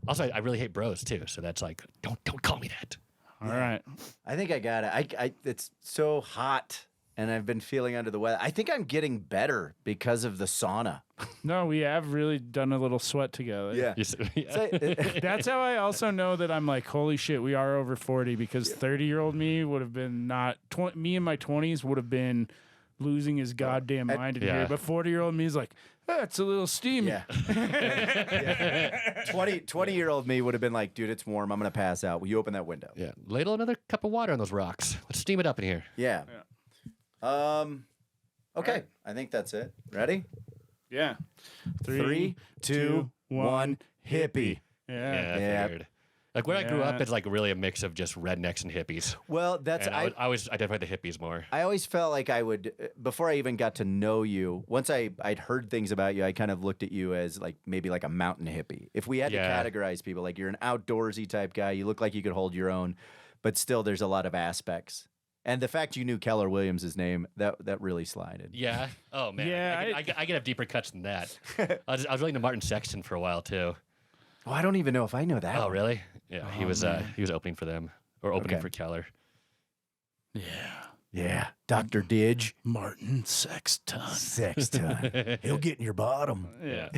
Also, I really hate bros too, so that's like, don't call me that. All right. I think I got it. It's so hot, and I've been feeling under the weather. I think I'm getting better because of the sauna. No, we have really done a little sweat together. You s- That's how I also know that I'm like, holy shit, we are over 40 because 30-year-old me would have been not, me in my 20s would have been losing his goddamn mind in Yeah. here. But 40-year-old me is like, it's a little steamy. Yeah. 20-year-old me would have been like, dude, it's warm. I'm going to pass out. Will you open that window? yeah, ladle another cup of water on those rocks. Let's steam it up in here. Yeah. Okay. right. I think that's it. Ready? Yeah. 3, 2, 1, hippie. Yeah. I Yeah. figured. Like where I grew up, Yeah. it's like really a mix of just rednecks and hippies. Well, that's And I always identify the hippies more. I always felt like I would, before I even got to know you, once I'd heard things about you, I kind of looked at you as like maybe like a mountain hippie. If we had Yeah. to categorize people, like you're an outdoorsy type guy, you look like you could hold your own, but still there's a lot of aspects. And the fact you knew Keller Williams' name, that really slided. Yeah. Oh man. Yeah, I could have deeper cuts than that. I was really into Martin Sexton for a while too. Oh, I don't even know if I know that. Oh one. really? Yeah. He was opening for them or opening Okay. for Keller. Yeah. Yeah. Dr. Didge. Martin Sexton. Sexton. He'll get in your bottom. Yeah.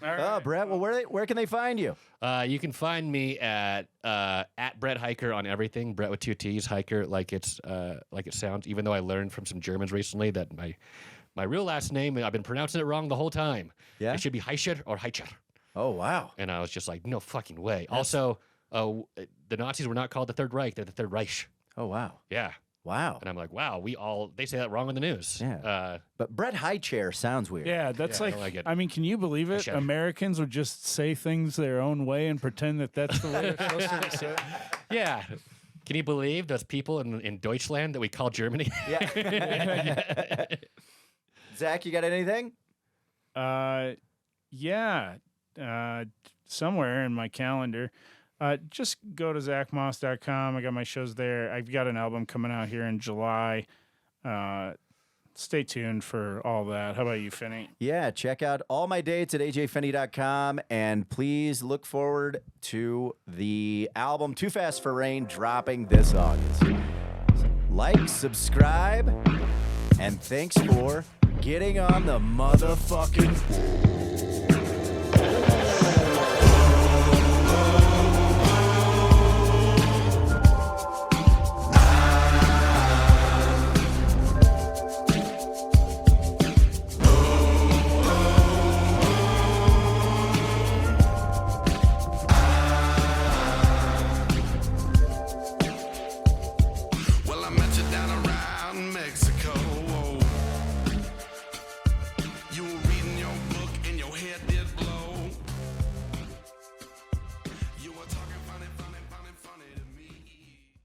All right. Oh, Brett, well, where can they find you? You can find me at Brett Hiker on everything. Brett with 2 T's, Hiker like it sounds. Even though I learned from some Germans recently that my real last name, I've been pronouncing it wrong the whole time. Yeah? It should be Heischer or Heicher. Oh, wow. And I was just like, no fucking way. Also, the Nazis were not called the Third Reich; they're the Third Reich. Oh, wow. Yeah. Wow. And I'm like, wow, they say that wrong on the news. Yeah. But Brett Highchair sounds weird. Yeah, that's Yeah, I like, don't like it. I mean, can you believe it? should. Americans would just say things their own way and pretend that that's the way it's supposed to be said. Yeah. Can you believe those people in Deutschland that we call Germany? Yeah. Zach, you got anything? Yeah, somewhere in my calendar. Just go to zachmoss.com. I got my shows there. I've got an album coming out here in July. Stay tuned for all that. How about you, Finney? Yeah, check out all my dates at ajfinney.com, and please look forward to the album Too Fast for Rain dropping this August. Like, subscribe, and thanks for getting on the motherfucking